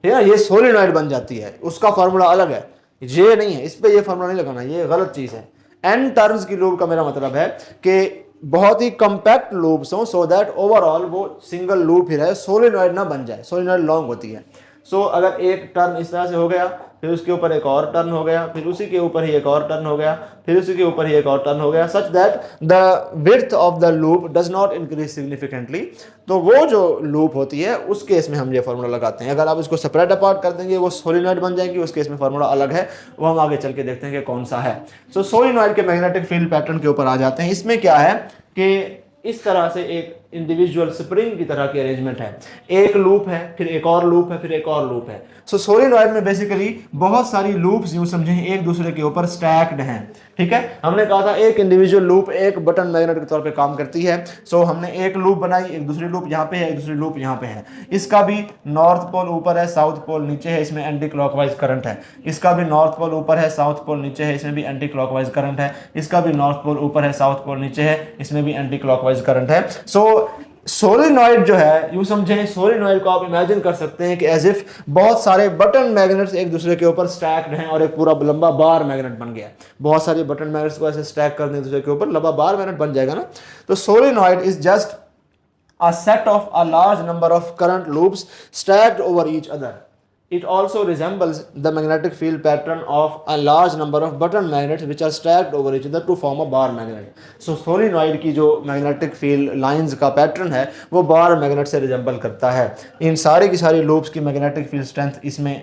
A: ठीक है, ये सोलेनॉइड बन जाती है, उसका फॉर्मूला अलग है, ये नहीं है, इस पे ये फॉर्मूला नहीं लगाना, ये गलत चीज है। n टर्न्स की लूप का मेरा मतलब है कि बहुत ही कम्पैक्ट लूप्स हो, सो दैट ओवरऑल वो सिंगल लूप ही रहे, सोलेनॉइड ना बन जाए। सोलेनॉइड लॉन्ग होती है। सो अगर एक टर्न इस तरह से हो गया, फिर उसके ऊपर एक और टर्न हो गया, फिर उसी के ऊपर ही एक और टर्न हो गया, फिर उसी के ऊपर ही एक और टर्न हो गया, such that the width of the loop does not increase significantly. तो वो जो लूप होती है उस केस में हम ये फॉर्मूला लगाते हैं। अगर आप इसको सेपरेट अपार्ट कर देंगे वो सोलेनॉइड बन जाएगी, उस केस में फॉर्मूला अलग है, वो हम आगे चल के देखते हैं कि कौन सा है। सो सोलेनॉइड के मैग्नेटिक फील्ड पैटर्न के ऊपर आ जाते हैं। इसमें क्या है कि इस तरह से एक इंडिविजुअल स्प्रिंग की तरह की अरेंजमेंट है। एक लूप है, फिर एक और लूप है, फिर एक और लूप है। सो सोलेनॉइड में बेसिकली बहुत सारी लूप्स यूं समझें एक दूसरे के ऊपर स्टैक्ड हैं। ठीक है, हमने कहा था एक इंडिविजुअल लूप एक बटन मैग्नेट के तौर पे काम करती है। सो हमने एक लूप बनाई, एक दूसरी लूप यहाँ पे है, एक दूसरी लूप यहाँ पे है। इसका भी नॉर्थ पोल ऊपर है, साउथ पोल नीचे है, इसमें एंटी क्लॉकवाइज करंट है। इसका भी नॉर्थ पोल ऊपर है, साउथ पोल नीचे है, इसमें भी एंटी क्लॉकवाइज करंट है। इसका भी नॉर्थ पोल ऊपर है, साउथ पोल नीचे है, इसमें भी एंटी क्लॉकवाइज करंट है। सो सोलेनॉइड जो है यूं समझें, सोलेनॉइड को आप इमेजिन कर सकते हैं कि एज इफ बहुत सारे बटन मैग्नेट्स एक दूसरे के ऊपर स्टैक्ड हैं और एक पूरा लंबा बार मैग्नेट बन गया है। बहुत सारे बटन मैग्नेट्स को ऐसे स्टैक कर दें एक दूसरे के ऊपर, लंबा बार मैग्नेट बन जाएगा ना। तो solenoid is just a set of a large number of current loops stacked over each other. It also resembles the magnetic field pattern of a large number of button magnets which are stacked over each other to form a bar magnet. So solenoid की जो magnetic field lines का pattern है वो bar magnet से resemble करता है। इन सारी की सारी loops की magnetic field strength इसमें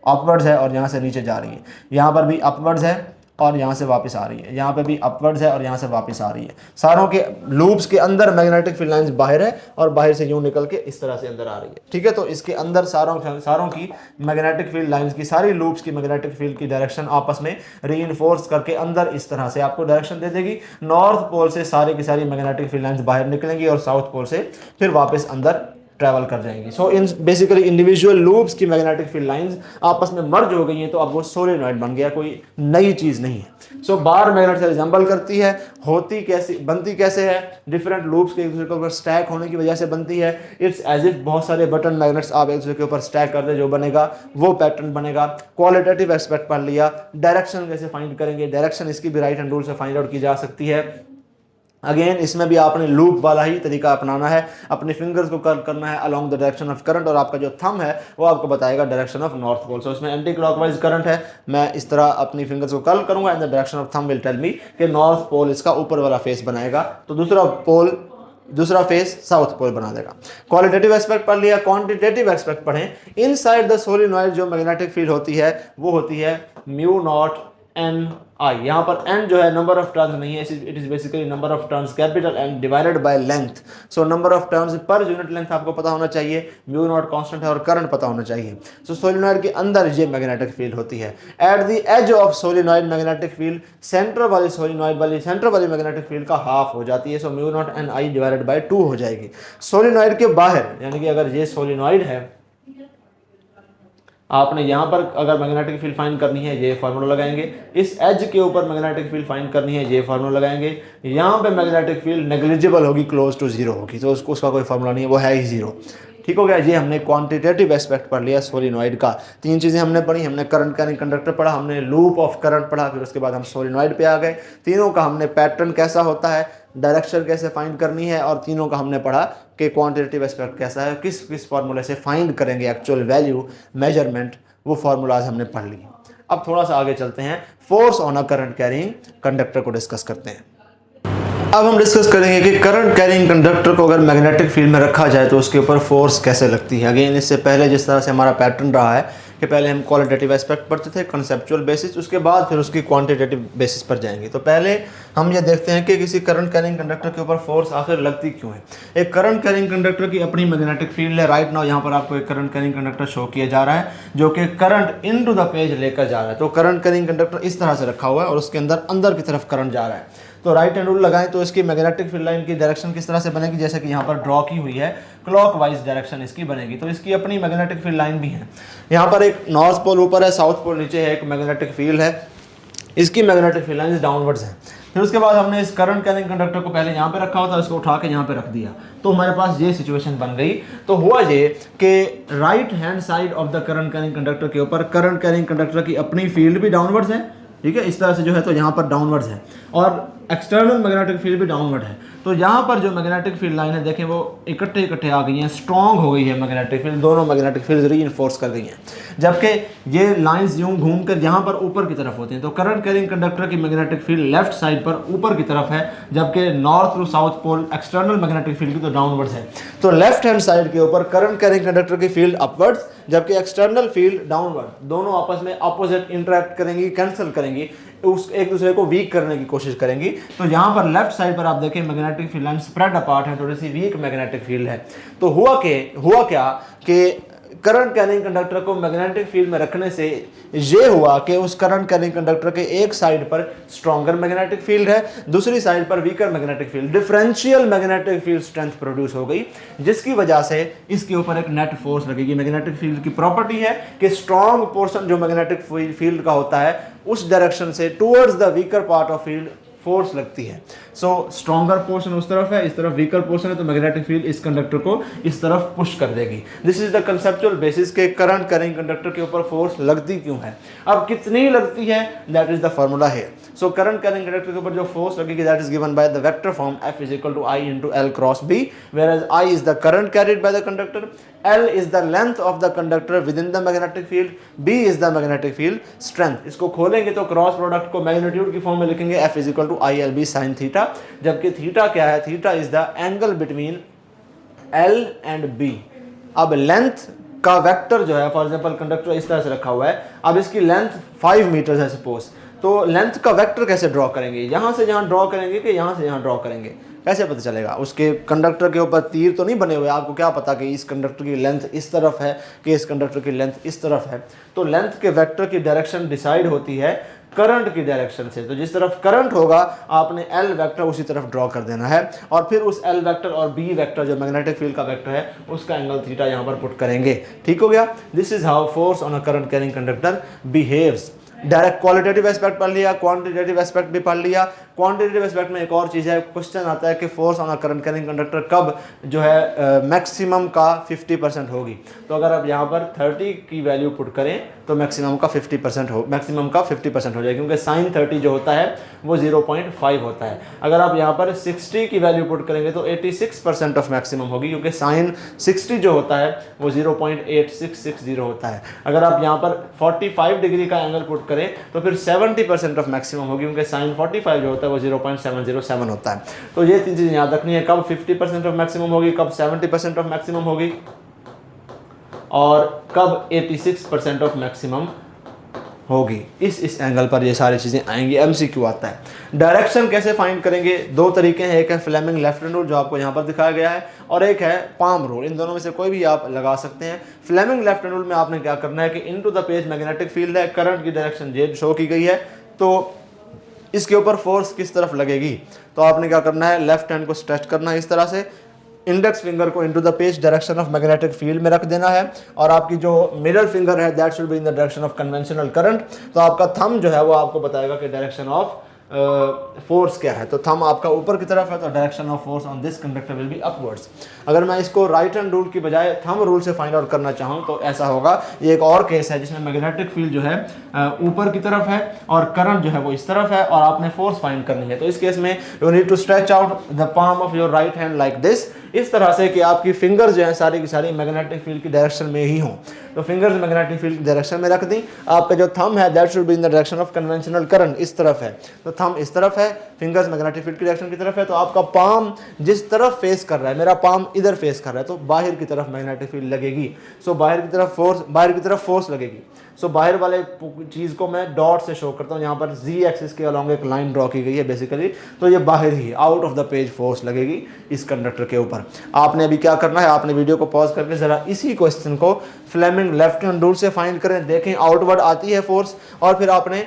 A: upwards है और यहाँ से नीचे जा रही है। यहाँ पर भी upwards है और यहाँ से वापस आ रही है, यहाँ पे भी अपवर्ड्स है और यहाँ से वापस आ रही है। सारों के लूप्स के अंदर मैग्नेटिक फील्ड लाइंस बाहर है और बाहर से यूं निकल के इस तरह से अंदर आ रही है। ठीक है, तो इसके अंदर सारों की मैग्नेटिक फील्ड लाइंस की सारी लूप्स की मैग्नेटिक फील्ड की डायरेक्शन आपस में रीइंफोर्स करके अंदर इस तरह से आपको डायरेक्शन दे देगी। नॉर्थ पोल से सारी की सारी मैग्नेटिक फील्ड लाइंस बाहर निकलेंगी और साउथ पोल से फिर वापस अंदर ट्रैवल कर जाएंगी। सो इन बेसिकली इंडिविजुअल लूप्स की मैग्नेटिक फील्ड लाइंस आपस में मर्ज हो गई हैं, तो अब वो सोलेनॉइड बन गया, कोई नई चीज़ नहीं है। सो बार मैग्नेट से रिजेंबल करती है, होती कैसी, बनती कैसे है, डिफरेंट लूप्स के एक दूसरे के ऊपर स्टैक होने की वजह से बनती है। इट्स एज इफ बहुत सारे बटन मैग्नेट्स आप एक दूसरे के ऊपर स्टैक कर दे, जो बनेगा वो पैटर्न बनेगा। क्वालिटेटिव एस्पेक्ट पढ़ लिया। डायरेक्शन कैसे फाइंड करेंगे, डायरेक्शन इसकी भी राइट हैंड रूल से फाइंड आउट की जा सकती है। अगेन इसमें भी आपने लूप वाला ही तरीका अपनाना है, अपने फिंगर्स को कर्ल करना है along the direction of current, और आपका जो थंब है वो आपको बताएगा डायरेक्शन ऑफ नॉर्थ पोल। सो इसमें एंटी क्लॉकवाइज करंट है, मैं इस तरह अपनी फिंगर्स को कर्ल करूंगा and the direction of thumb will tell me कि नॉर्थ पोल इसका ऊपर वाला फेस बनाएगा, तो दूसरा फेस साउथ पोल बना देगा। क्वालिटेटिव एस्पेक्ट पढ़ लिया। क्वांटिटेटिव एस्पेक्ट पढ़ें। इनसाइड द सोलेनॉइड जो मैग्नेटिक फील्ड होती है वो होती है म्यू नॉट एन आई। यहाँ पर n जो है नंबर ऑफ टर्न्स नहीं है, it is basically number of turns capital N divided by length. So number of turns per unit length आपको पता होना चाहिए, म्यू नॉट कांस्टेंट है और करंट पता होना चाहिए। सो सोलेनॉइड के अंदर ये मैग्नेटिक फील्ड होती है। At the edge of solenoid magnetic field centre वाली सोलेनॉइड वाली सेंटर वाली मैग्नेटिक फील्ड का हाफ हो जाती है। So mu naught n I divided by 2 हो जाएगी। सोलेनॉइड के बाहर, यानी कि अगर ये सोलेनॉइड है, आपने यहाँ पर अगर मैग्नेटिक फील्ड फाइंड करनी है ये फार्मूला लगाएंगे, इस एज के ऊपर मैग्नेटिक फील्ड फाइंड करनी है ये फार्मूला लगाएंगे। यहाँ पे मैग्नेटिक फील्ड नेग्लिजिबल होगी, क्लोज टू जीरो होगी, तो उसका कोई फार्मूला नहीं है, वो है ही जीरो। ठीक हो गया। ये हमने क्वांटिटेटिव एस्पेक्ट पढ़ लिया सोलेनॉइड का। 3 चीज़ें हमने पढ़ी। हमने करंट कैरिंग कंडक्टर पढ़ा, हमने लूप ऑफ करंट पढ़ा, फिर उसके बाद हम सोलेनॉइड पे आ गए। तीनों का हमने पैटर्न कैसा होता है, डायरेक्शन कैसे फाइंड करनी है, और तीनों का हमने पढ़ा कि क्वांटिटेटिव एस्पेक्ट कैसा है, किस किस फार्मूले से फाइंड करेंगे एक्चुअल वैल्यू मेजरमेंट, वो फार्मूलाज हमने पढ़ लिए। अब थोड़ा सा आगे चलते हैं, force on a current carrying conductor को डिस्कस करते हैं। अब हम डिस्कस करेंगे कि करंट कैरिंग कंडक्टर को अगर मैग्नेटिक फील्ड में रखा जाए तो उसके ऊपर फोर्स कैसे लगती है। अगेन इससे पहले जिस तरह से हमारा पैटर्न रहा है कि पहले हम क्वालिटेटिव एस्पेक्ट पढ़ते थे, कंसेप्चुअल बेसिस, उसके बाद फिर उसकी क्वांटिटेटिव बेसिस पर जाएंगे। तो पहले हम ये देखते हैं कि किसी करंट कैरिंग कंडक्टर के ऊपर फोर्स आखिर लगती क्यों है। एक करंट कैरिंग कंडक्टर की अपनी मैग्नेटिक फील्ड है। राइट नाउ यहाँ पर आपको एक करंट कैरिंग कंडक्टर शो किया जा रहा है जो कि करंट इनटू द पेज लेकर जा रहा है। तो करंट कैरिंग कंडक्टर इस तरह से रखा हुआ है और उसके अंदर की तरफ करंट जा रहा है। तो राइट हैंड रूल लगाएं तो इसकी मैग्नेटिक फील्ड लाइन की डायरेक्शन किस तरह से बनेगी, जैसे कि यहाँ पर ड्रॉ की हुई है, क्लॉकवाइज डायरेक्शन इसकी बनेगी। तो इसकी अपनी मैग्नेटिक फील्ड लाइन भी है। यहाँ पर एक नॉर्थ पोल ऊपर है, साउथ पोल नीचे है, एक मैग्नेटिक फील्ड है, इसकी मैग्नेटिक फील्ड लाइन डाउनवर्ड्स है। फिर उसके बाद हमने इस करंट कैरिंग कंडक्टर को पहले यहाँ पे रखा हुआ था, इसको उठा के यहाँ पे रख दिया, तो हमारे पास ये सिचुएशन बन गई। तो हुआ ये कि right hand side of the current carrying conductor के ऊपर करंट कैरिंग कंडक्टर की अपनी फील्ड भी डाउनवर्ड्स है। ठीक है, इस तरह से जो है तो यहाँ पर डाउनवर्ड्स है और एक्सटर्नल मैग्नेटिक फील्ड भी डाउनवर्ड है। तो यहाँ पर जो मैग्नेटिक फील्ड लाइन है देखें वो इकट्ठे आ गई हैं, स्ट्रॉन्ग हो गई है मैग्नेटिक फील्ड, दोनों मैग्नेटिक फील्ड रीइंफोर्स कर गई हैं। जबकि ये लाइंस यूं घूमकर यहाँ पर ऊपर की तरफ होती हैं। तो करंट कैरिंग कंडक्टर की मैग्नेटिक फील्ड लेफ्ट साइड पर ऊपर की तरफ है, जबकि north to south pole external magnetic field की तो डाउनवर्ड्स है। तो लेफ्ट हैंड साइड के ऊपर करंट कैरिंग कंडक्टर की फील्ड अपवर्ड्स, जबकि एक्सटर्नल फील्ड डाउनवर्ड। दोनों आपस में अपोजिट इंटरेक्ट करेंगी, कैंसिल करेंगी। उस एक दूसरे को वीक करने की कोशिश करेंगी। तो यहाँ पर लेफ्ट साइड पर आप देखें magnetic field line spread apart है, थोड़ी सी वीक मैग्नेटिक फील्ड है। तो हुआ क्या कि करंट कैरिंग कंडक्टर को मैग्नेटिक फील्ड में रखने से ये हुआ कि उस करंट कैरिंग कंडक्टर के एक साइड पर स्ट्रॉन्गर मैग्नेटिक फील्ड है, दूसरी साइड पर weaker magnetic field, differential magnetic field strength produce हो गई, जिसकी वजह से इसके ऊपर एक नेट फोर्स लगेगी। मैग्नेटिक फील्ड की प्रॉपर्टी है कि स्ट्रॉन्ग पोर्शन जो मैग्नेटिक फील्ड का होता है उस डायरेक्शन से towards the weaker part of field force लगती है। सो स्ट्रॉन्गर पोर्शन उस तरफ है, इस तरफ वीकर पोर्शन है, तो मैग्नेटिक फील्ड इस कंडक्टर को इस तरफ पुश कर देगी। This is the conceptual basis के करंट कैरिंग कंडक्टर के ऊपर फोर्स लगती क्यों है। अब कितनी लगती है, दैट इज द फॉर्मूला है। सो करंट कैरिंग कंडक्टर के ऊपर जो फोर्स लगेगी that is given by the vector form F is equal to I into L cross B, whereas I is the current carried by the conductor, L is the length of the conductor within the magnetic field, B is the magnetic field strength। इसको खोलेंगे तो क्रॉस प्रोडक्ट को मैग्नीट्यूड की फॉर्म में लिखेंगे F is equal to ILB sin theta, जबकि थीटा क्या है, theta is the angle between L and B। अब लेंथ का वेक्टर जो है, फॉर एग्जांपल कंडक्टर इस तरह से रखा हुआ है, अब इसकी लेंथ 5 मीटर है सपोज, तो लेंथ का वेक्टर कैसे ड्रॉ करेंगे, यहाँ से यहाँ ड्रॉ करेंगे कि यहाँ से यहाँ ड्रॉ करेंगे, कैसे पता चलेगा। उसके कंडक्टर के ऊपर तीर तो नहीं बने हुए, आपको क्या पता कि इस कंडक्टर की लेंथ इस तरफ है कि इस कंडक्टर की लेंथ इस तरफ है। तो लेंथ के वेक्टर की डायरेक्शन डिसाइड होती है करंट की डायरेक्शन से। तो जिस तरफ करंट होगा आपने एल वेक्टर उसी तरफ ड्रॉ कर देना है, और फिर उस एल वेक्टर और बी वेक्टर जो मैग्नेटिक फील्ड का वेक्टर है उसका एंगल थीटा यहाँ पर पुट करेंगे। ठीक हो गया। This is how force on a current carrying conductor behaves. Direct qualitative aspect पढ़ लिया, क्वांटिटेटिव एस्पेक्ट भी पढ़ लिया। क्वांटिटेटिव एस्पेक्ट में एक और चीज़ है, क्वेश्चन आता है कि force on a current carrying conductor कब जो है मैक्सिमम का 50% होगी। तो अगर आप यहाँ पर 30 की वैल्यू पुट करें तो मैक्सिमम का 50% हो, मैक्सिमम का 50% हो जाए, क्योंकि साइन 30 जो होता है वो 0.5 होता है। अगर आप यहाँ पर 60 की वैल्यू पुट करेंगे तो 86% ऑफ मैक्सिमम होगी, क्योंकि साइन 60 जो होता है वो 0.8660 होता है। अगर आप यहाँ पर 45 डिग्री का एंगल पुट करें तो फिर 70% ऑफ मैक्सिमम होगी, क्योंकि साइन 45 जो होता है वो 0.707 होता है। तो ये तीन चीज़ें याद रखनी है, कब 50% ऑफ मैक्सिमम होगी, कब 70% ऑफ मैक्सिमम होगी, और कब 86% ऑफ मैक्सिमम होगी। इस एंगल पर ये सारी चीज़ें आएंगी। एमसीक्यू आता है। डायरेक्शन कैसे फाइंड करेंगे, दो तरीके हैं, एक है फ्लेमिंग लेफ्ट हैंड रूल जो आपको यहाँ पर दिखाया गया है, और एक है पाम रूल। इन दोनों में से कोई भी आप लगा सकते हैं। फ्लेमिंग लेफ्ट हैंड रूल में आपने क्या करना है कि into the page magnetic field है, करंट की डायरेक्शन जेड शो की गई है, तो इसके ऊपर फोर्स किस तरफ लगेगी, तो आपने क्या करना है, लेफ्ट हैंड को स्ट्रेच करना है इस तरह से, इंडेक्स फिंगर को into the page direction of magnetic field में रख देना है, और आपकी जो मिडल फिंगर है that should be in the direction of conventional current. तो आपका थंब जो है वो आपको बताएगा कि डायरेक्शन ऑफ फोर्स क्या है। तो थंब आपका ऊपर की तरफ है, तो direction of force on this conductor will be upwards. अगर मैं इसको राइट हैंड रूल की बजाय थंब रूल से फाइंड आउट करना चाहूँ तो ऐसा होगा। ये एक और केस है जिसमें मैग्नेटिक फील्ड जो है ऊपर की तरफ है और करंट जो है वो इस तरफ है, और आपने फोर्स फाइंड करनी है। तो इस केस में you need to stretch out the palm of your right hand like this, इस तरह से कि आपकी फिंगर्स जो है सारी की सारी मैग्नेटिक फील्ड की डायरेक्शन में ही हों। तो फिंगर्स मैग्नेटिक फील्ड की डायरेक्शन में रख दी। आपका जो थंब है that should be in the direction of conventional current, इस तरफ है, तो थंब इस तरफ है, फिंगर्स मैग्नेटिक फील्ड की डायरेक्शन की तरफ है। तो आपका पाम जिस तरफ फेस कर रहा है, मेरा पाम इधर फेस कर रहा है, तो बाहर की तरफ मैग्नेटिक फील्ड लगेगी। सो बाहर की तरफ फोर्स लगेगी। सो बाहर वाले चीज़ को मैं डॉट से शो करता हूँ। यहाँ पर जी एक्सिस के अलॉन्ग एक लाइन ड्रॉ की गई है बेसिकली, तो ये बाहर ही out of the page force लगेगी इस कंडक्टर के ऊपर। आपने अभी क्या करना है, आपने वीडियो को पॉज करके ज़रा इसी क्वेश्चन को फ्लेमिंग लेफ्ट हैंड रूल से फाइंड करें, देखें आउटवर्ड आती है फोर्स, और फिर आपने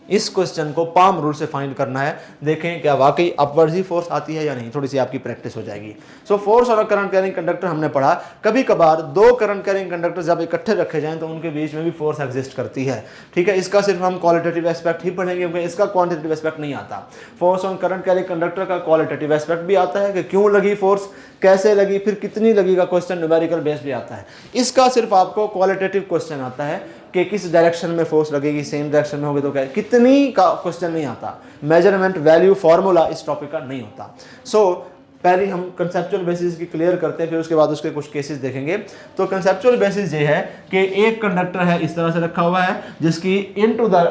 A: इस क्वेश्चन को पाम रूल से फाइंड करना है, देखें क्या वाकई अपवर्ड ही फोर्स आती है या नहीं। थोड़ी सी आपकी प्रैक्टिस हो जाएगी। सो फोर्स और करंट कैरिंग कंडक्टर हमने पढ़ा। कभी कभार दो करंट कैरिंग कंडक्टर जब इकट्ठे रखे जाएं तो उनके बीच में भी फोर्स एग्जिस्ट करती है। ठीक है, इसका सिर्फ हम क्वालिटेटिव एस्पेक्ट ही पढ़ेंगे, क्योंकि इसका क्वांटिटेटिव एस्पेक्ट नहीं आता। Force on current carrying conductor का क्वालिटेटिव एस्पेक्ट भी आता है कि क्यों लगी फोर्स, कैसे लगी, फिर कितनी लगी का क्वेश्चन न्यूमेरिकल बेस भी आता है। इसका सिर्फ आपको क्वालिटेटिव क्वेश्चन आता है कि किस डायरेक्शन में फोर्स लगेगी, सेम डायरेक्शन में होगी तो क्या, कितनी का क्वेश्चन नहीं आता। मेजरमेंट वैल्यू फार्मूला इस टॉपिक का नहीं होता। सो पहले हम कंसेप्चुअल बेसिस की क्लियर करते हैं, फिर उसके बाद उसके कुछ केसेस देखेंगे। तो कंसेप्चुअल बेसिस ये है कि एक कंडक्टर है इस तरह से रखा हुआ है जिसकी इनटू द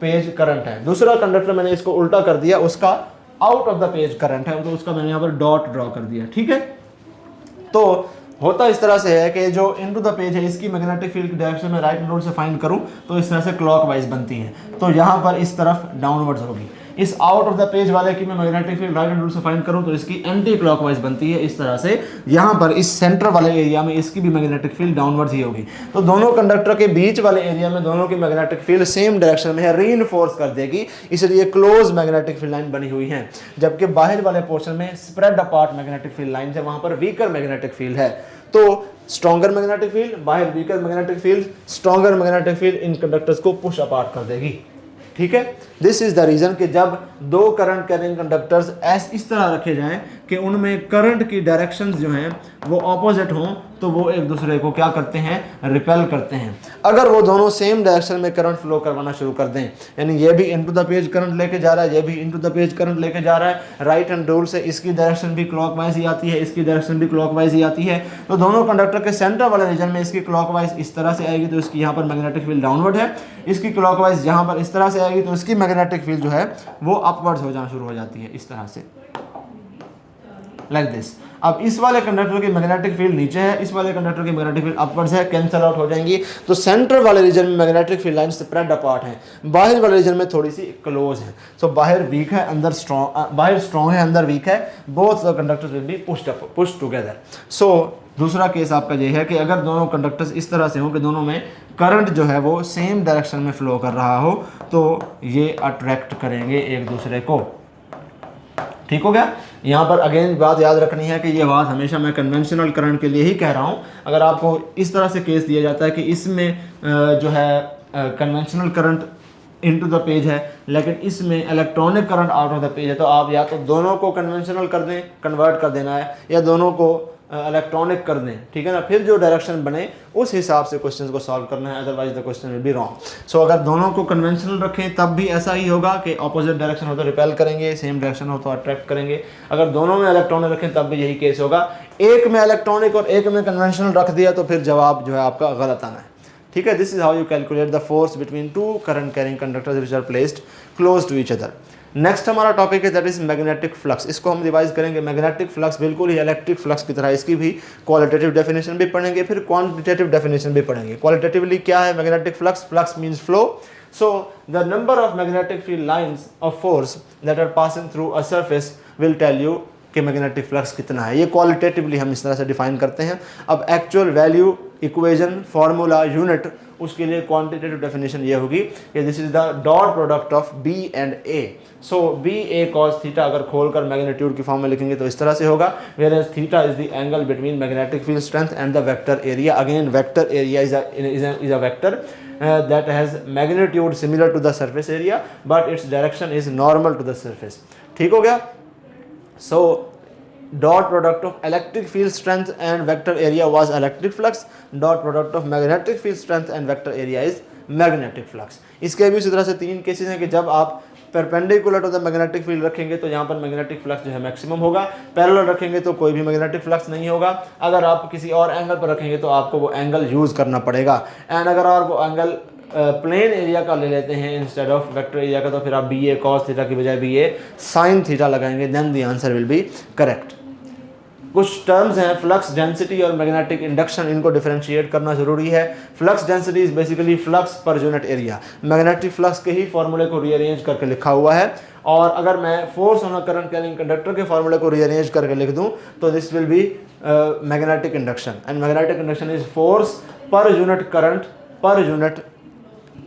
A: पेज करंट है, दूसरा कंडक्टर मैंने इसको उल्टा कर दिया, उसका out of the page current है, तो उसका मैंने यहाँ पर डॉट ड्रॉ कर दिया। ठीक है, तो होता इस तरह से है कि जो इनटू द पेज है इसकी मैग्नेटिक फील्ड की डायरेक्शन में राइट हैंड रूल से फाइंड करूं तो इस तरह से क्लॉकवाइज बनती है, तो यहाँ पर इस तरफ डाउनवर्ड्स होगी। इस आउट ऑफ द पेज वाले की मैं magnetic field right hand rule से फाइंड करूं तो इसकी एंटी क्लॉकवाइज बनती है इस तरह से। यहाँ पर इस सेंटर वाले एरिया में इसकी भी मैग्नेटिक फील्ड डाउनवर्ड्स ही होगी। तो दोनों कंडक्टर के बीच वाले एरिया में दोनों की मैग्नेटिक फील्ड सेम डायरेक्शन में है, रीइंफोर्स कर देगी, इसलिए क्लोज मैग्नेटिक फील्ड लाइन बनी हुई है। जबकि बाहर वाले पोर्शन में spread apart magnetic field line है, वहां पर वीकर मैग्नेटिक फील्ड है। तो स्ट्रॉन्गर मैग्नेटिक फील्ड, बाहर weaker magnetic field, stronger magnetic field इन कंडक्टर्स को पुश अपार्ट कर देगी। ठीक है, दिस इज द रीजन कि जब दो करंट कैरिंग कंडक्टर्स इस तरह रखे जाएं कि उनमें करंट की डायरेक्शंस जो हैं वो ऑपोजिट हों तो वो एक दूसरे को क्या करते हैं, रिपेल करते हैं। अगर वो दोनों सेम डायरेक्शन में करंट फ्लो करवाना शुरू कर दें, यानी ये भी इनटू द पेज करंट लेके जा रहा है, ये भी इनटू द पेज करंट लेके जा रहा है, राइट हैंड रूल से इसकी डायरेक्शन भी क्लॉकवाइज ही आती है, इसकी डायरेक्शन भी क्लॉकवाइज ही आती है, तो दोनों कंडक्टर के सेंटर वाले रीजन में इसकी क्लॉकवाइज इस तरह से आएगी तो इसकी यहाँ पर मैग्नेटिक फील्ड डाउनवर्ड है, इसकी क्लॉकवाइज यहाँ पर इस तरह से आएगी तो इसकी मैग्नेटिक फील्ड जो है वो अपवर्ड्स हो जाना शुरू हो जाती है इस तरह से, लाइक दिस। अब इस वाले कंडक्टर की मैग्नेटिक फील्ड नीचे है, इस वाले कंडक्टर की मैग्नेटिक फील्ड अपवर्ड्स है, कैंसिल आउट हो जाएंगी। तो सेंटर वाले रीजन में magnetic field line spread apart है, बाहर वाले रीजन में थोड़ी सी क्लोज है। सो बाहर वीक है, अंदर स्ट्रॉन्ग, बाहर स्ट्रॉन्ग है, अंदर वीक है, both the conductors will be pushed together. So दूसरा केस आपका ये है कि अगर दोनों कंडक्टर्स इस तरह से हो कि दोनों में करंट जो है वो सेम डायरेक्शन में फ्लो कर रहा हो तो ये अट्रैक्ट करेंगे एक दूसरे को। ठीक हो गया। यहाँ पर अगेन बात याद रखनी है कि ये बात हमेशा मैं कन्वेंशनल करंट के लिए ही कह रहा हूँ। अगर आपको इस तरह से केस दिया जाता है कि इसमें जो है conventional current into the page है लेकिन इसमें electronic current out of the page है, तो आप या तो दोनों को कन्वेंशनल कर दें, कन्वर्ट कर देना है, या दोनों को इलेक्ट्रॉनिक कर दें, ठीक है ना। फिर जो डायरेक्शन बने उस हिसाब से क्वेश्चन को सॉल्व करना है, otherwise the question will be wrong. So अगर दोनों को कन्वेंशनल रखें तब भी ऐसा ही होगा कि ऑपोजिट डायरेक्शन हो तो रिपेल करेंगे, सेम डायरेक्शन हो तो अट्रैक्ट करेंगे। अगर दोनों में इलेक्ट्रॉनिक रखें तब भी यही केस होगा। एक में इलेक्ट्रॉनिक और एक में कन्वेंशनल रख दिया तो फिर जवाब जो है आपका गलत आना है। ठीक है, this is how you calculate the force between two current carrying conductors which are placed close to each other. Next हमारा टॉपिक है दैट इज मैग्नेटिक फ्लक्स। इसको हम रिवाइज करेंगे। मैग्नेटिक फ्लक्स बिल्कुल ही इलेक्ट्रिक फ्लक्स की तरह, इसकी भी क्वालिटेटिव डेफिनेशन भी पढ़ेंगे, फिर क्वांटिटेटिव डेफिनेशन भी पढ़ेंगे। क्वालिटेटिवली क्या है magnetic flux? Flux means flow. So the number of magnetic field lines of force that are passing through a surface will tell you कि मैग्नेटिक फ्लक्स कितना है। ये क्वालिटेटिवली हम इस तरह से डिफाइन करते हैं। अब actual value, equation, formula, unit, उसके लिए क्वांटिटेटिव डेफिनेशन ये होगी कि this is the dot product of B and A. So B A cos theta अगर खोलकर मैग्नीट्यूड की फॉर्म में लिखेंगे तो इस तरह से होगा, whereas theta is the angle between magnetic field strength and the vector area. Again vector area is a vector that has magnitude similar to the surface area but its direction is normal to the surface। ठीक हो गया। So dot product of electric field strength and vector area was electric flux, dot product of magnetic field strength and vector area is magnetic flux। इसके भी इसी तरह से तीन केसेस हैं कि जब आप perpendicular to the magnetic field रखेंगे तो यहाँ पर मैग्नेटिक फ्लक्स जो है मैक्सिमम होगा, पैरेलल रखेंगे तो कोई भी मैग्नेटिक फ्लक्स नहीं होगा। अगर आप किसी और एंगल पर रखेंगे तो आपको वो एंगल यूज़ करना पड़ेगा। एंड अगर और वो एंगल प्लेन एरिया का ले लेते हैं इंस्टेड ऑफ वेक्टर एरिया का तो फिर आप बी ए कॉस थीटा की बजाय बी ए साइन थीटा लगाएंगे, then the answer will be correct. कुछ टर्म्स हैं फ्लक्स डेंसिटी और मैग्नेटिक इंडक्शन, इनको डिफरेंशिएट करना जरूरी है। Flux density is basically flux per unit area. Magnetic flux के ही फॉर्मूले को रीअरेंज करके लिखा हुआ है, और अगर मैं force on a current carrying conductor के फॉर्मूले को रीअरेंज करके लिख दूं तो this will B magnetic induction. And magnetic induction is force per unit current per unit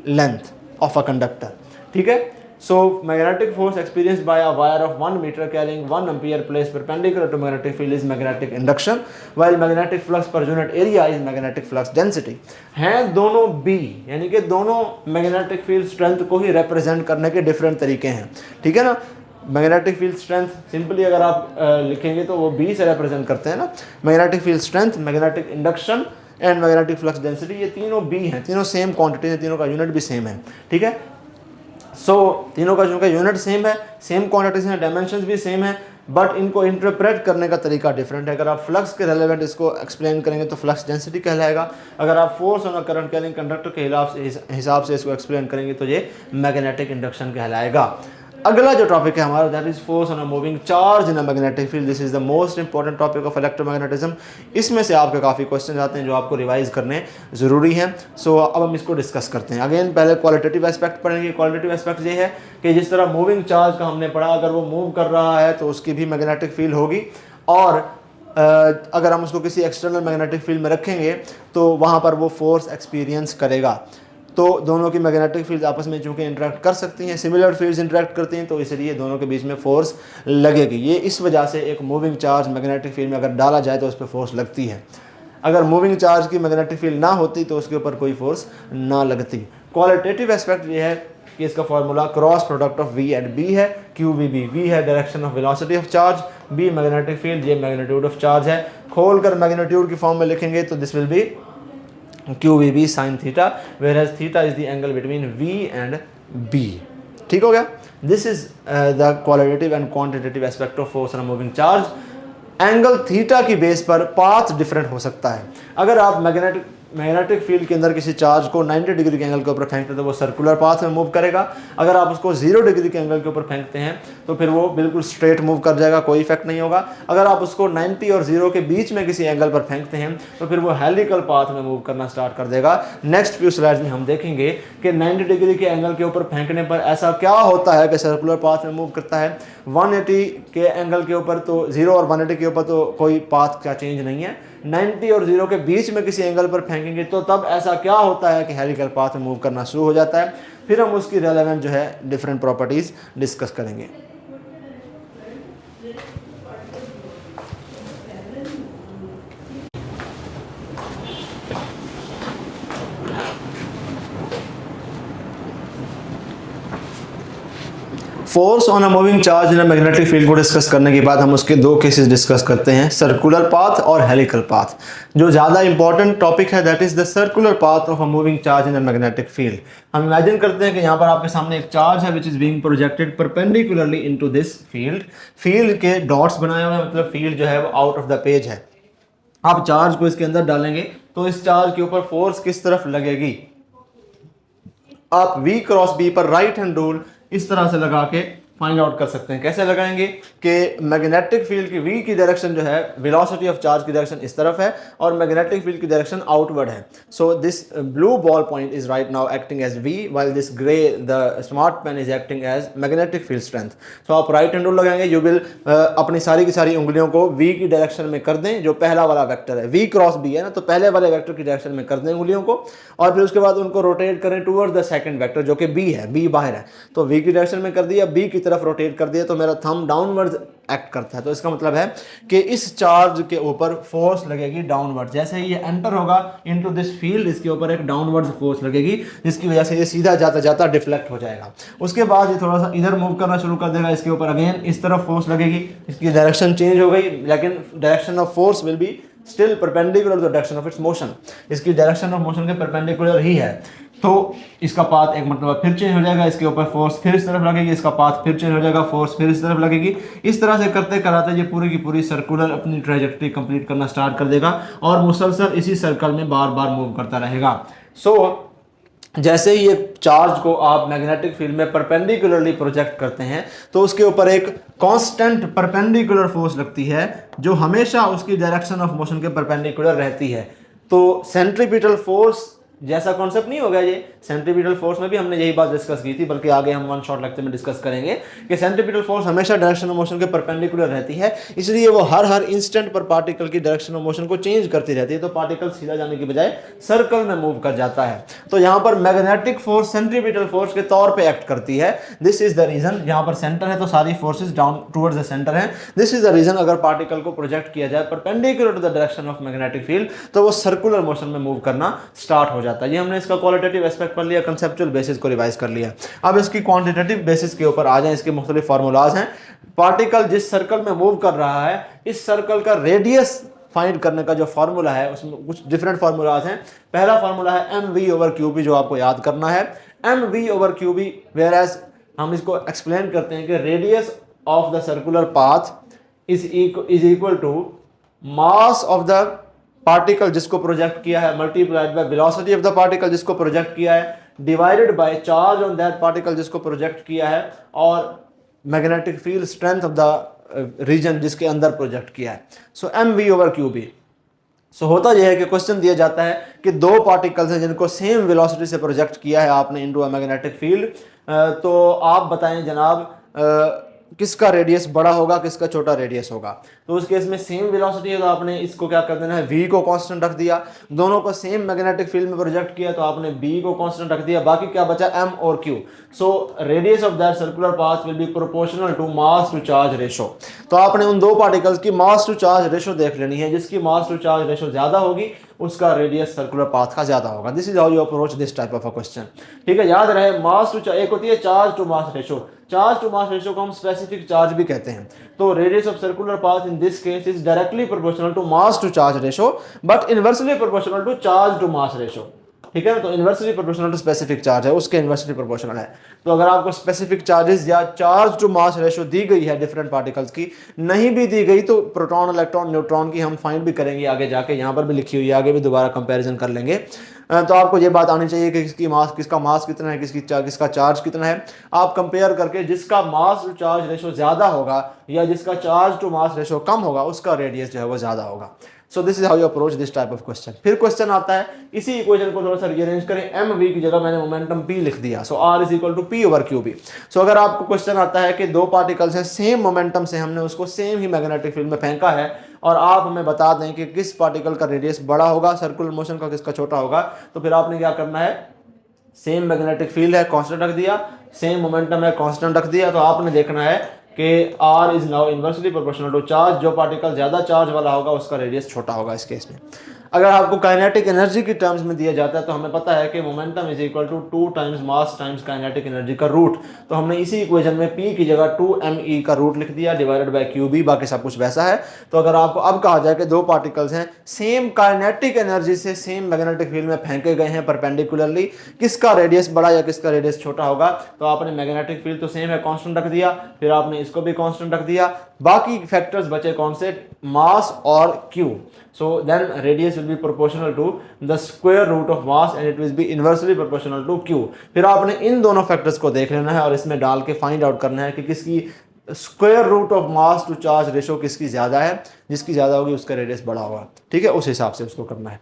A: length of a conductor. ठीक है। So magnetic force experienced by a wire of 1 meter carrying 1 ampere placed perpendicular to magnetic field is magnetic induction, while magnetic flux per unit area is magnetic flux density। हैं दोनों B, यानी कि दोनों magnetic field strength को ही represent करने के different तरीके हैं। ठीक है ना। मैग्नेटिक फील्ड स्ट्रेंथ सिंपली अगर आप लिखेंगे तो वो B से represent करते हैं ना। Magnetic field strength, magnetic induction and magnetic flux density, ये तीनों B हैं, तीनों सेम क्वांटिटी है, तीनों का यूनिट भी सेम है। ठीक है। सो तीनों का चूँकि यूनिट सेम है, सेम क्वांटिटीज हैं, डायमेंशंस भी सेम है, बट इनको इंटरप्रेट करने का तरीका डिफरेंट है। अगर आप फ्लक्स के रेलेवेंट इसको एक्सप्लेन करेंगे तो फ्लक्स डेंसिटी कहलाएगा। अगर आप force on a current carrying conductor के हिसाब से इसको एक्सप्लेन करेंगे तो ये मैग्नेटिक इंडक्शन कहलाएगा। अगला जो टॉपिक है हमारा that is force on a moving charge in a magnetic field. This is the most important topic of electromagnetism. इसमें से आपके काफ़ी क्वेश्चन आते हैं जो आपको रिवाइज करने ज़रूरी हैं। सो अब हम इसको डिस्कस करते हैं। अगेन पहले क्वालिटेटिव एस्पेक्ट पढ़ेंगे। क्वालिटेटिव एस्पेक्ट ये है कि जिस तरह मूविंग चार्ज का हमने पढ़ा, अगर वो मूव कर रहा है तो उसकी भी मैग्नेटिक फील्ड होगी, और अगर हम उसको किसी एक्सटर्नल मैग्नेटिक फील्ड में रखेंगे तो वहाँ पर वो फोर्स एक्सपीरियंस करेगा। तो दोनों की मैग्नेटिक फील्ड आपस में चूँकि इंटरेक्ट कर सकती हैं, सिमिलर फील्ड्स इंटरेक्ट करती हैं, तो इसलिए दोनों के बीच में फोर्स लगेगी। ये इस वजह से एक मूविंग चार्ज मैग्नेटिक फील्ड में अगर डाला जाए तो उस पर फोर्स लगती है। अगर मूविंग चार्ज की मैग्नेटिक फील्ड ना होती तो उसके ऊपर कोई फोर्स ना लगती। क्वालिटेटिव एस्पेक्ट ये है कि इसका formula cross product of v and B है। क्यू वी बी, वी है direction of velocity of charge, B magnetic field, ये मैग्नीट्यूड ऑफ चार्ज है। खोल कर मैग्नीट्यूड की फॉर्म में लिखेंगे तो this will be QVB sin theta, whereas theta is the angle between V and B। ठीक हो गया। This is the qualitative and quantitative aspect of force on a moving charge. Angle theta की बेस पर पाथ डिफरेंट हो सकता है। अगर आप मैग्नेटिक फील्ड के अंदर किसी चार्ज को 90 डिग्री के एंगल के ऊपर फेंकते हैं तो वो सर्कुलर पाथ में मूव करेगा। अगर आप उसको 0 डिग्री के एंगल के ऊपर फेंकते हैं तो फिर वो बिल्कुल स्ट्रेट मूव कर जाएगा, कोई इफेक्ट नहीं होगा। अगर आप उसको 90 और 0 के बीच में किसी एंगल पर फेंकते हैं तो फिर वो हेलिकल पाथ में मूव करना स्टार्ट कर देगा। नेक्स्ट फ्यू स्लाइड्स में हम देखेंगे कि 90 डिग्री के एंगल के ऊपर फेंकने पर ऐसा क्या होता है कि सर्कुलर पाथ में मूव करता है। 180 के एंगल के ऊपर तो 0 और 180 के ऊपर तो कोई पाथ का चेंज नहीं है। 90 और 0 के बीच में किसी एंगल पर फेंकेंगे तो तब ऐसा क्या होता है कि हेलिकल पाथ में मूव करना शुरू हो जाता है। फिर हम उसकी रेलेवेंट जो है डिफरेंट प्रॉपर्टीज डिस्कस करेंगे। Force on a moving charge in a magnetic field को डिस्कस करने के बाद हम उसके दो केसेस डिस्कस करते हैं, सर्कुलर पाथ और हेलिकल पाथ। जो ज़्यादा इंपॉर्टेंट टॉपिक है that is the circular path of a moving charge in a magnetic field. हम इमेजिन करते हैं कि यहाँ पर आपके सामने एक चार्ज है which is being projected perpendicularly into this field. Field के डॉट्स बनाए हुए हैं, मतलब फील्ड जो है वो आउट ऑफ द पेज है। आप चार्ज को इसके अंदर डालेंगे तो इस चार्ज के ऊपर फोर्स किस तरफ लगेगी। आप V क्रॉस B पर राइट हैंड रूल इस तरह से लगा के फाइंड आउट कर सकते हैं। कैसे लगाएंगे कि मैग्नेटिक फील्ड की V की डायरेक्शन जो है, वेलोसिटी ऑफ चार्ज की डायरेक्शन इस तरफ है और मैग्नेटिक फील्ड की डायरेक्शन आउटवर्ड है। So this blue ball point is right now acting as V while this grey the smart pen is acting as magnetic field strength. So आप राइट हैंड रूल लगाएंगे, यू विल अपनी सारी की सारी उंगलियों को V की डायरेक्शन में कर दें। जो पहला वाला वेक्टर है V क्रॉस B है ना, तो पहले वाले वेक्टर की डायरेक्शन में कर दें उंगलियों को, और फिर उसके बाद उनको रोटेट करें टूवर्ड्स द सेकंड वेक्टर जो कि B है। B बाहर है तो V की डायरेक्शन में कर दिया, B की तरफ रोटेट कर दिया तो मेरा थंब डाउनवर्ड एक्ट करता है। तो इसका मतलब है कि इस चार्ज के ऊपर फोर्स लगेगी डाउनवर्ड। जैसे ही ये एंटर होगा इनटू दिस फील्ड, इसके ऊपर एक डाउनवर्ड फोर्स लगेगी जिसकी वजह से ये सीधा जाता जाता डिफ्लेक्ट हो जाएगा। उसके बाद ये थोड़ा सा इधर मूव करना शुरू कर देगा, इसके ऊपर अगेन इस तरफ फोर्स लगेगी, इसकी डायरेक्शन चेंज हो गई, लेकिन direction of force will be still perpendicular to the direction of its motion. इसकी डायरेक्शन ऑफ मोशन के परपेंडिकुलर ही है, तो इसका पाथ एक मतलब फिर चेंज हो जाएगा, इसके ऊपर फोर्स फिर इस तरफ लगेगी, इसका पाथ फिर चेंज हो जाएगा, फोर्स फिर इस तरफ लगेगी। इस तरह से करते कराते ये पूरी की पूरी सर्कुलर अपनी ट्रैजेक्टरी कंप्लीट करना स्टार्ट कर देगा और मुसलसल इसी सर्कल में बार बार मूव करता रहेगा। सो जैसे ही ये चार्ज को आप मैग्नेटिक फील्ड में परपेंडिकुलरली प्रोजेक्ट करते हैं तो उसके ऊपर एक कांस्टेंट परपेंडिकुलर फोर्स लगती है जो हमेशा उसकी डायरेक्शन ऑफ मोशन के परपेंडिकुलर रहती है। तो सेंट्रीपिटल फोर्स जैसा कॉन्सेप्ट नहीं होगा ये। सेंट्रीपिटल फोर्स में भी हमने यही बात डिस्कस की थी, बल्कि आगे हम वन शॉट लेक्चर में डिस्कस करेंगे कि सेंट्रीपिटल फोर्स हमेशा डायरेक्शन ऑफ मोशन के परपेंडिकुलर रहती है, इसलिए वो हर इंस्टेंट पर पार्टिकल की डायरेक्शन ऑफ मोशन को चेंज करती रहती है। तो पार्टिकल सीधा जाने की बजाय सर्कल में मूव कर जाता है। तो यहाँ पर मैग्नेटिक फोर्स सेंट्रीपिटल फोर्स के तौर पर एक्ट करती है। दिस इज द रीजन, यहाँ पर सेंटर है तो सारी forces down towards the centre है। दिस इज द रीजन अगर पार्टिकल को प्रोजेक्ट किया जाए perpendicular to the direction of magnetic field तो वो सर्कुलर मोशन में मूव करना स्टार्ट हो जाता है। ये हमने इसका क्वालिटेटिव एस्पेक्ट पढ़ लिया, कंसेप्चुअल बेसिस को रिवाइज कर लिया। अब इसकी क्वांटिटेटिव बेसिस के ऊपर आ जाए। इसके मुख्तलिफ फार्मूलाज हैं। पार्टिकल जिस सर्कल में मूव कर रहा है, इस सर्कल का रेडियस फाइंड करने का जो फार्मूला है उसमें कुछ डिफरेंट फार्मूलाज हैं। पहला फार्मूला है mv/qb जो आपको याद करना है, mv/qb, वेयर एज हम इसको एक्सप्लेन करते हैं कि radius of the circular path is equal to mass of the particle जिसको प्रोजेक्ट किया है multiplied by velocity of the particle जिसको प्रोजेक्ट किया है divided by charge on that particle जिसको प्रोजेक्ट किया है, और magnetic field strength of the region जिसके अंदर प्रोजेक्ट किया है। So M V over Q B. सो होता यह है कि क्वेश्चन दिया जाता है कि दो पार्टिकल्स हैं जिनको सेम वेलोसिटी से प्रोजेक्ट किया है आपने इनटू अ मैग्नेटिक फील्ड, तो आप बताएं जनाब किसका रेडियस बड़ा होगा, किसका छोटा रेडियस होगा। तो उस केस में सेम वेलोसिटी है तो आपने इसको क्या कर देना है, v को कांस्टेंट रख दिया। दोनों को सेम मैग्नेटिक फील्ड में प्रोजेक्ट किया तो आपने b को कांस्टेंट रख दिया। बाकी क्या बचा, m और q। So radius of that circular path will be proportional to mass to charge ratio. तो आपने उन दो पार्टिकल्स की मास टू चार्ज रेशो देख लेनी है, जिसकी मास टू चार्ज रेशो ज्यादा होगी उसका रेडियस सर्कुलर पाथ का ज्यादा होगा। This is how you approach this type of a question. ठीक है, याद रहे मास टू, एक होती है charge to mass ratio, charge to mass ratio को हम स्पेसिफिक चार्ज भी कहते हैं। तो radius of circular path in this case is directly proportional to mass to charge ratio but inversely proportional to charge to mass ratio. ठीक है ना, तो inversely proportional to specific charge है, उसके इनवर्सली प्रोपोर्शनल है। तो अगर आपको स्पेसिफिक चार्जेस या चार्ज टू मास रेशो दी गई है डिफरेंट पार्टिकल्स की, नहीं भी दी गई तो प्रोटॉन इलेक्ट्रॉन न्यूट्रॉन की हम फाइंड भी करेंगे आगे जाके, यहाँ पर भी लिखी हुई है, आगे भी दोबारा कंपैरिजन कर लेंगे। तो आपको ये बात आनी चाहिए कि किसका मास कितना है, किसका चार्ज कितना है। आप कंपेयर करके जिसका मास टू चार्ज रेशो ज्यादा होगा या जिसका चार्ज टू मास रेशो कम होगा उसका रेडियस जो है वो ज्यादा होगा। So this is how you approach this type of question. फिर क्वेश्चन आता है, इसी इक्वेशन को थोड़ा सा रीअरेंज करें, एम वी की जगह मैंने मोमेंटम पी लिख दिया। So R is equal to P over Q B. So अगर आपको क्वेश्चन आता है कि दो पार्टिकल्स हैं सेम मोमेंटम से, हमने उसको सेम ही मैग्नेटिक फील्ड में फेंका है और आप हमें बता दें कि किस पार्टिकल का रेडियस बड़ा होगा, सर्कुलर मोशन का किसका छोटा होगा, तो फिर आपने क्या करना है, सेम मैग्नेटिक फील्ड है कांस्टेंट रख दिया, सेम मोमेंटम है कांस्टेंट रख दिया। तो आपने देखना है कि r is now inversely proportional to charge, जो पार्टिकल ज्यादा चार्ज वाला होगा उसका रेडियस छोटा होगा इस केस में। अगर आपको काइनेटिक एनर्जी की टर्म्स में दिया जाता है तो हमें पता है कि momentum is equal to 2 times mass times kinetic energy का रूट। तो हमने इसी इक्वेशन में p की जगह 2me का रूट लिख दिया डिवाइडेड बाय qb, बाकी सब कुछ वैसा है। तो अगर आपको अब कहा जाए कि दो पार्टिकल्स हैं सेम काइनेटिक एनर्जी से सेम मैग्नेटिक फील्ड में फेंके गए हैं परपेंडिकुलरली, किसका रेडियस बड़ा या किसका रेडियस छोटा होगा, तो आपने मैग्नेटिक फील्ड तो सेम है कांस्टेंट रख दिया, फिर आपने इसको भी कांस्टेंट रख दिया, बाकी फैक्टर्स बचे कौन से, मास और q। So then radius will be proportional to the square root of mass and it will be inversely proportional to q। फिर आपने इन दोनों फैक्टर्स को देख लेना है और इसमें डाल के फाइंड आउट करना है कि किसकी square root of mass to charge ratio किसकी ज्यादा है, जिसकी ज्यादा होगी उसका रेडियस बड़ा होगा। ठीक है, उस हिसाब से उसको करना है।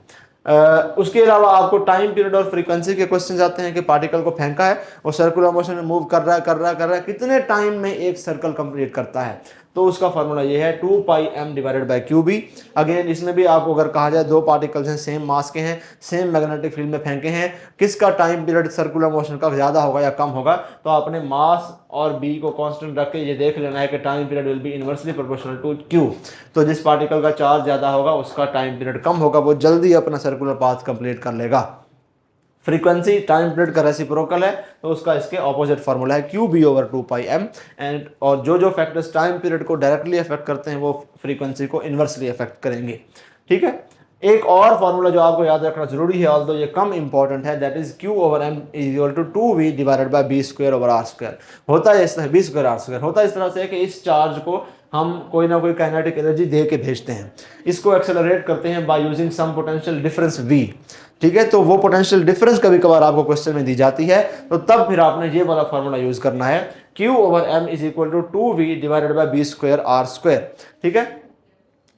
A: उसके अलावा आपको टाइम पीरियड और फ्रीक्वेंसी के क्वेश्चन आते हैं कि पार्टिकल को फेंका है और सर्कुलर मोशन में मूव कर रहा है, कितने टाइम में एक सर्कल कंप्लीट करता है, तो उसका फार्मूला ये है 2πm divided by QB. Again इसमें भी आपको अगर कहा जाए दो पार्टिकल्स हैं सेम मास के हैं, सेम मैग्नेटिक फील्ड में फेंके हैं, किसका टाइम पीरियड सर्कुलर मोशन का ज्यादा होगा या कम होगा, तो आपने मास और b को कांस्टेंट रख के ये देख लेना है कि time period will be inversely proportional to q। तो जिस पार्टिकल का चार्ज ज्यादा होगा उसका टाइम पीरियड कम होगा, वो जल्दी अपना सर्कुलर पाथ कंप्लीट कर लेगा। फ्रीक्वेंसी टाइम पीरियड का रेसिप्रोकल है तो उसका इसके ऑपोजिट फार्मूला है QB ओवर 2πm। एंड और जो फैक्टर्स टाइम पीरियड को डायरेक्टली अफेक्ट करते हैं वो फ्रीक्वेंसी को इन्वर्सली अफेक्ट करेंगे। ठीक है, एक और फार्मूला जो आपको याद रखना जरूरी है, ऑल्दो ये कम इंपॉर्टेंट है, that is Q over m is equal to 2v divided by b square over r square. होता है इस तरह, b स्क्वायर r स्क्वायर होता है इस तरह से कि इस चार्ज को हम कोई ना कोई काइनेटिक एनर्जी दे के भेजते हैं, इसको एक्सेलरेट करते हैं by using some potential difference v। ठीक है, तो वो पोटेंशियल डिफरेंस कभी कभार आपको क्वेश्चन में दी जाती है, तो तब फिर आपने ये वाला फार्मूला यूज करना है, Q over m is equal to 2v divided by b square r square. ठीक है,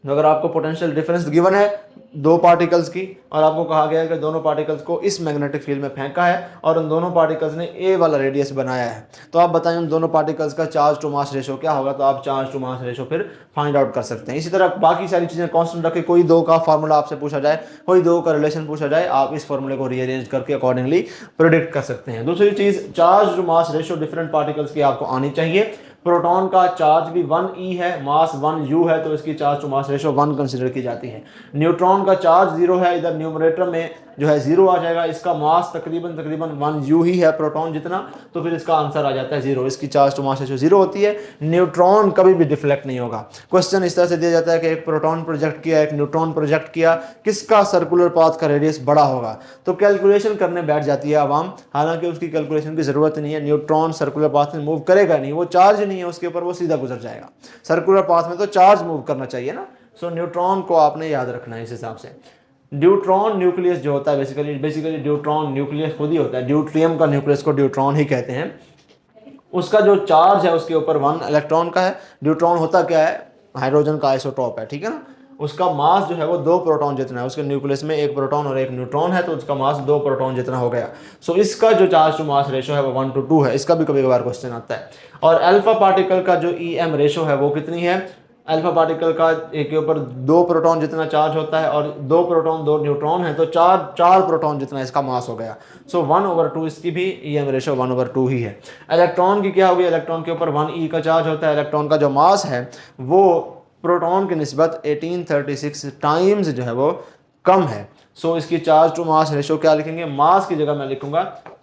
A: तो अगर आपको पोटेंशियल डिफरेंस गिवन है दो पार्टिकल्स की और आपको कहा गया है कि दोनों पार्टिकल्स को इस मैग्नेटिक फील्ड में फेंका है और उन दोनों पार्टिकल्स ने ए वाला रेडियस बनाया है, तो आप बताएं उन दोनों पार्टिकल्स का चार्ज टू मास रेशो क्या होगा, तो आप चार्ज टू मास रेशो फिर फाइंड आउट कर सकते हैं। इसी तरह बाकी सारी चीज़ें कांस्टेंट रख के कोई दो का फार्मूला आपसे पूछा जाए, कोई दो का रिलेशन पूछा जाए, आप इस फार्मूले को रीअरेंज करके अकॉर्डिंगली प्रोडिक्ट कर सकते हैं। दूसरी चीज़ charge to mass ratio different particles की आपको आनी चाहिए। प्रोटॉन का चार्ज भी 1e है, मास 1u है, तो इसकी charge to mass ratio 1 consider की जाती है। न्यूट्रॉन का चार्ज 0 है, इधर न्यूमरेटर में जो है 0 आ जाएगा, इसका मास तकरीबन 1u ही है प्रोटॉन जितना, तो फिर इसका आंसर आ जाता है 0, इसकी चार्ज टू मास रेशो 0 होती है। न्यूट्रॉन कभी भी डिफ्लेक्ट नहीं होगा। क्वेश्चन इस तरह से दिया जाता है कि एक प्रोटॉन प्रोजेक्ट किया, एक न्यूट्रॉन प्रोजेक्ट किया, किसका सर्कुलर पाथ का रेडियस बड़ा होगा, तो कैलकुलेशन करने बैठ जाती है आवाम, हालांकि उसकी कैलकुलेशन की जरूरत नहीं है। न्यूट्रॉन सर्कुलर पाथ में मूव करेगा नहीं, वो चार्ज नहीं है उसके ऊपर, वो सीधा गुजर जाएगा। सर्कुलर पाथ में तो चार्ज मूव करना चाहिए ना, सो न्यूट्रॉन को आपने याद रखना है इस हिसाब से। ड्यूट्रॉन न्यूक्लियस जो होता है बेसिकली ड्यूट्रॉन न्यूक्लियस खुद ही होता है, ड्यूट्रियम का न्यूक्लियस को ड्यूट्रॉन ही कहते हैं। उसका जो चार्ज है उसके ऊपर 1 इलेक्ट्रॉन का है। न्यूट्रॉन होता क्या है, हाइड्रोजन का आइसोटॉप है, ठीक है ना। उसका मास जो है वो 2 प्रोटॉन जितना है, उसके न्यूक्लियस में 1 प्रोटॉन और 1 न्यूट्रॉन है, तो उसका मास 2 प्रोटॉन जितना हो गया। सो इसका जो चार्ज टू मास रेशो है वो 1:2 है। इसका भी कभी कभार क्वेश्चन आता है। और अल्फा पार्टिकल का जो EM रेशो है वो कितनी है, अल्फा पार्टिकल का एक के ऊपर 2 प्रोटॉन जितना चार्ज होता है और 2 प्रोटॉन 2 न्यूट्रॉन है, तो 4 प्रोटॉन जितना इसका मास हो गया। सो 1/2 इसकी भी EM रेशो 1/2 ही है। इलेक्ट्रॉन की क्या होगी, इलेक्ट्रॉन के ऊपर 1 E का चार्ज होता है। इलेक्ट्रॉन का जो मास है वो प्रोटॉन की निस्बत 1836 टाइम्स जो है वो कम है। सो इसकी चार्ज टू मास रेशो क्या लिखेंगे, मास की जगह मैं लिखूंगा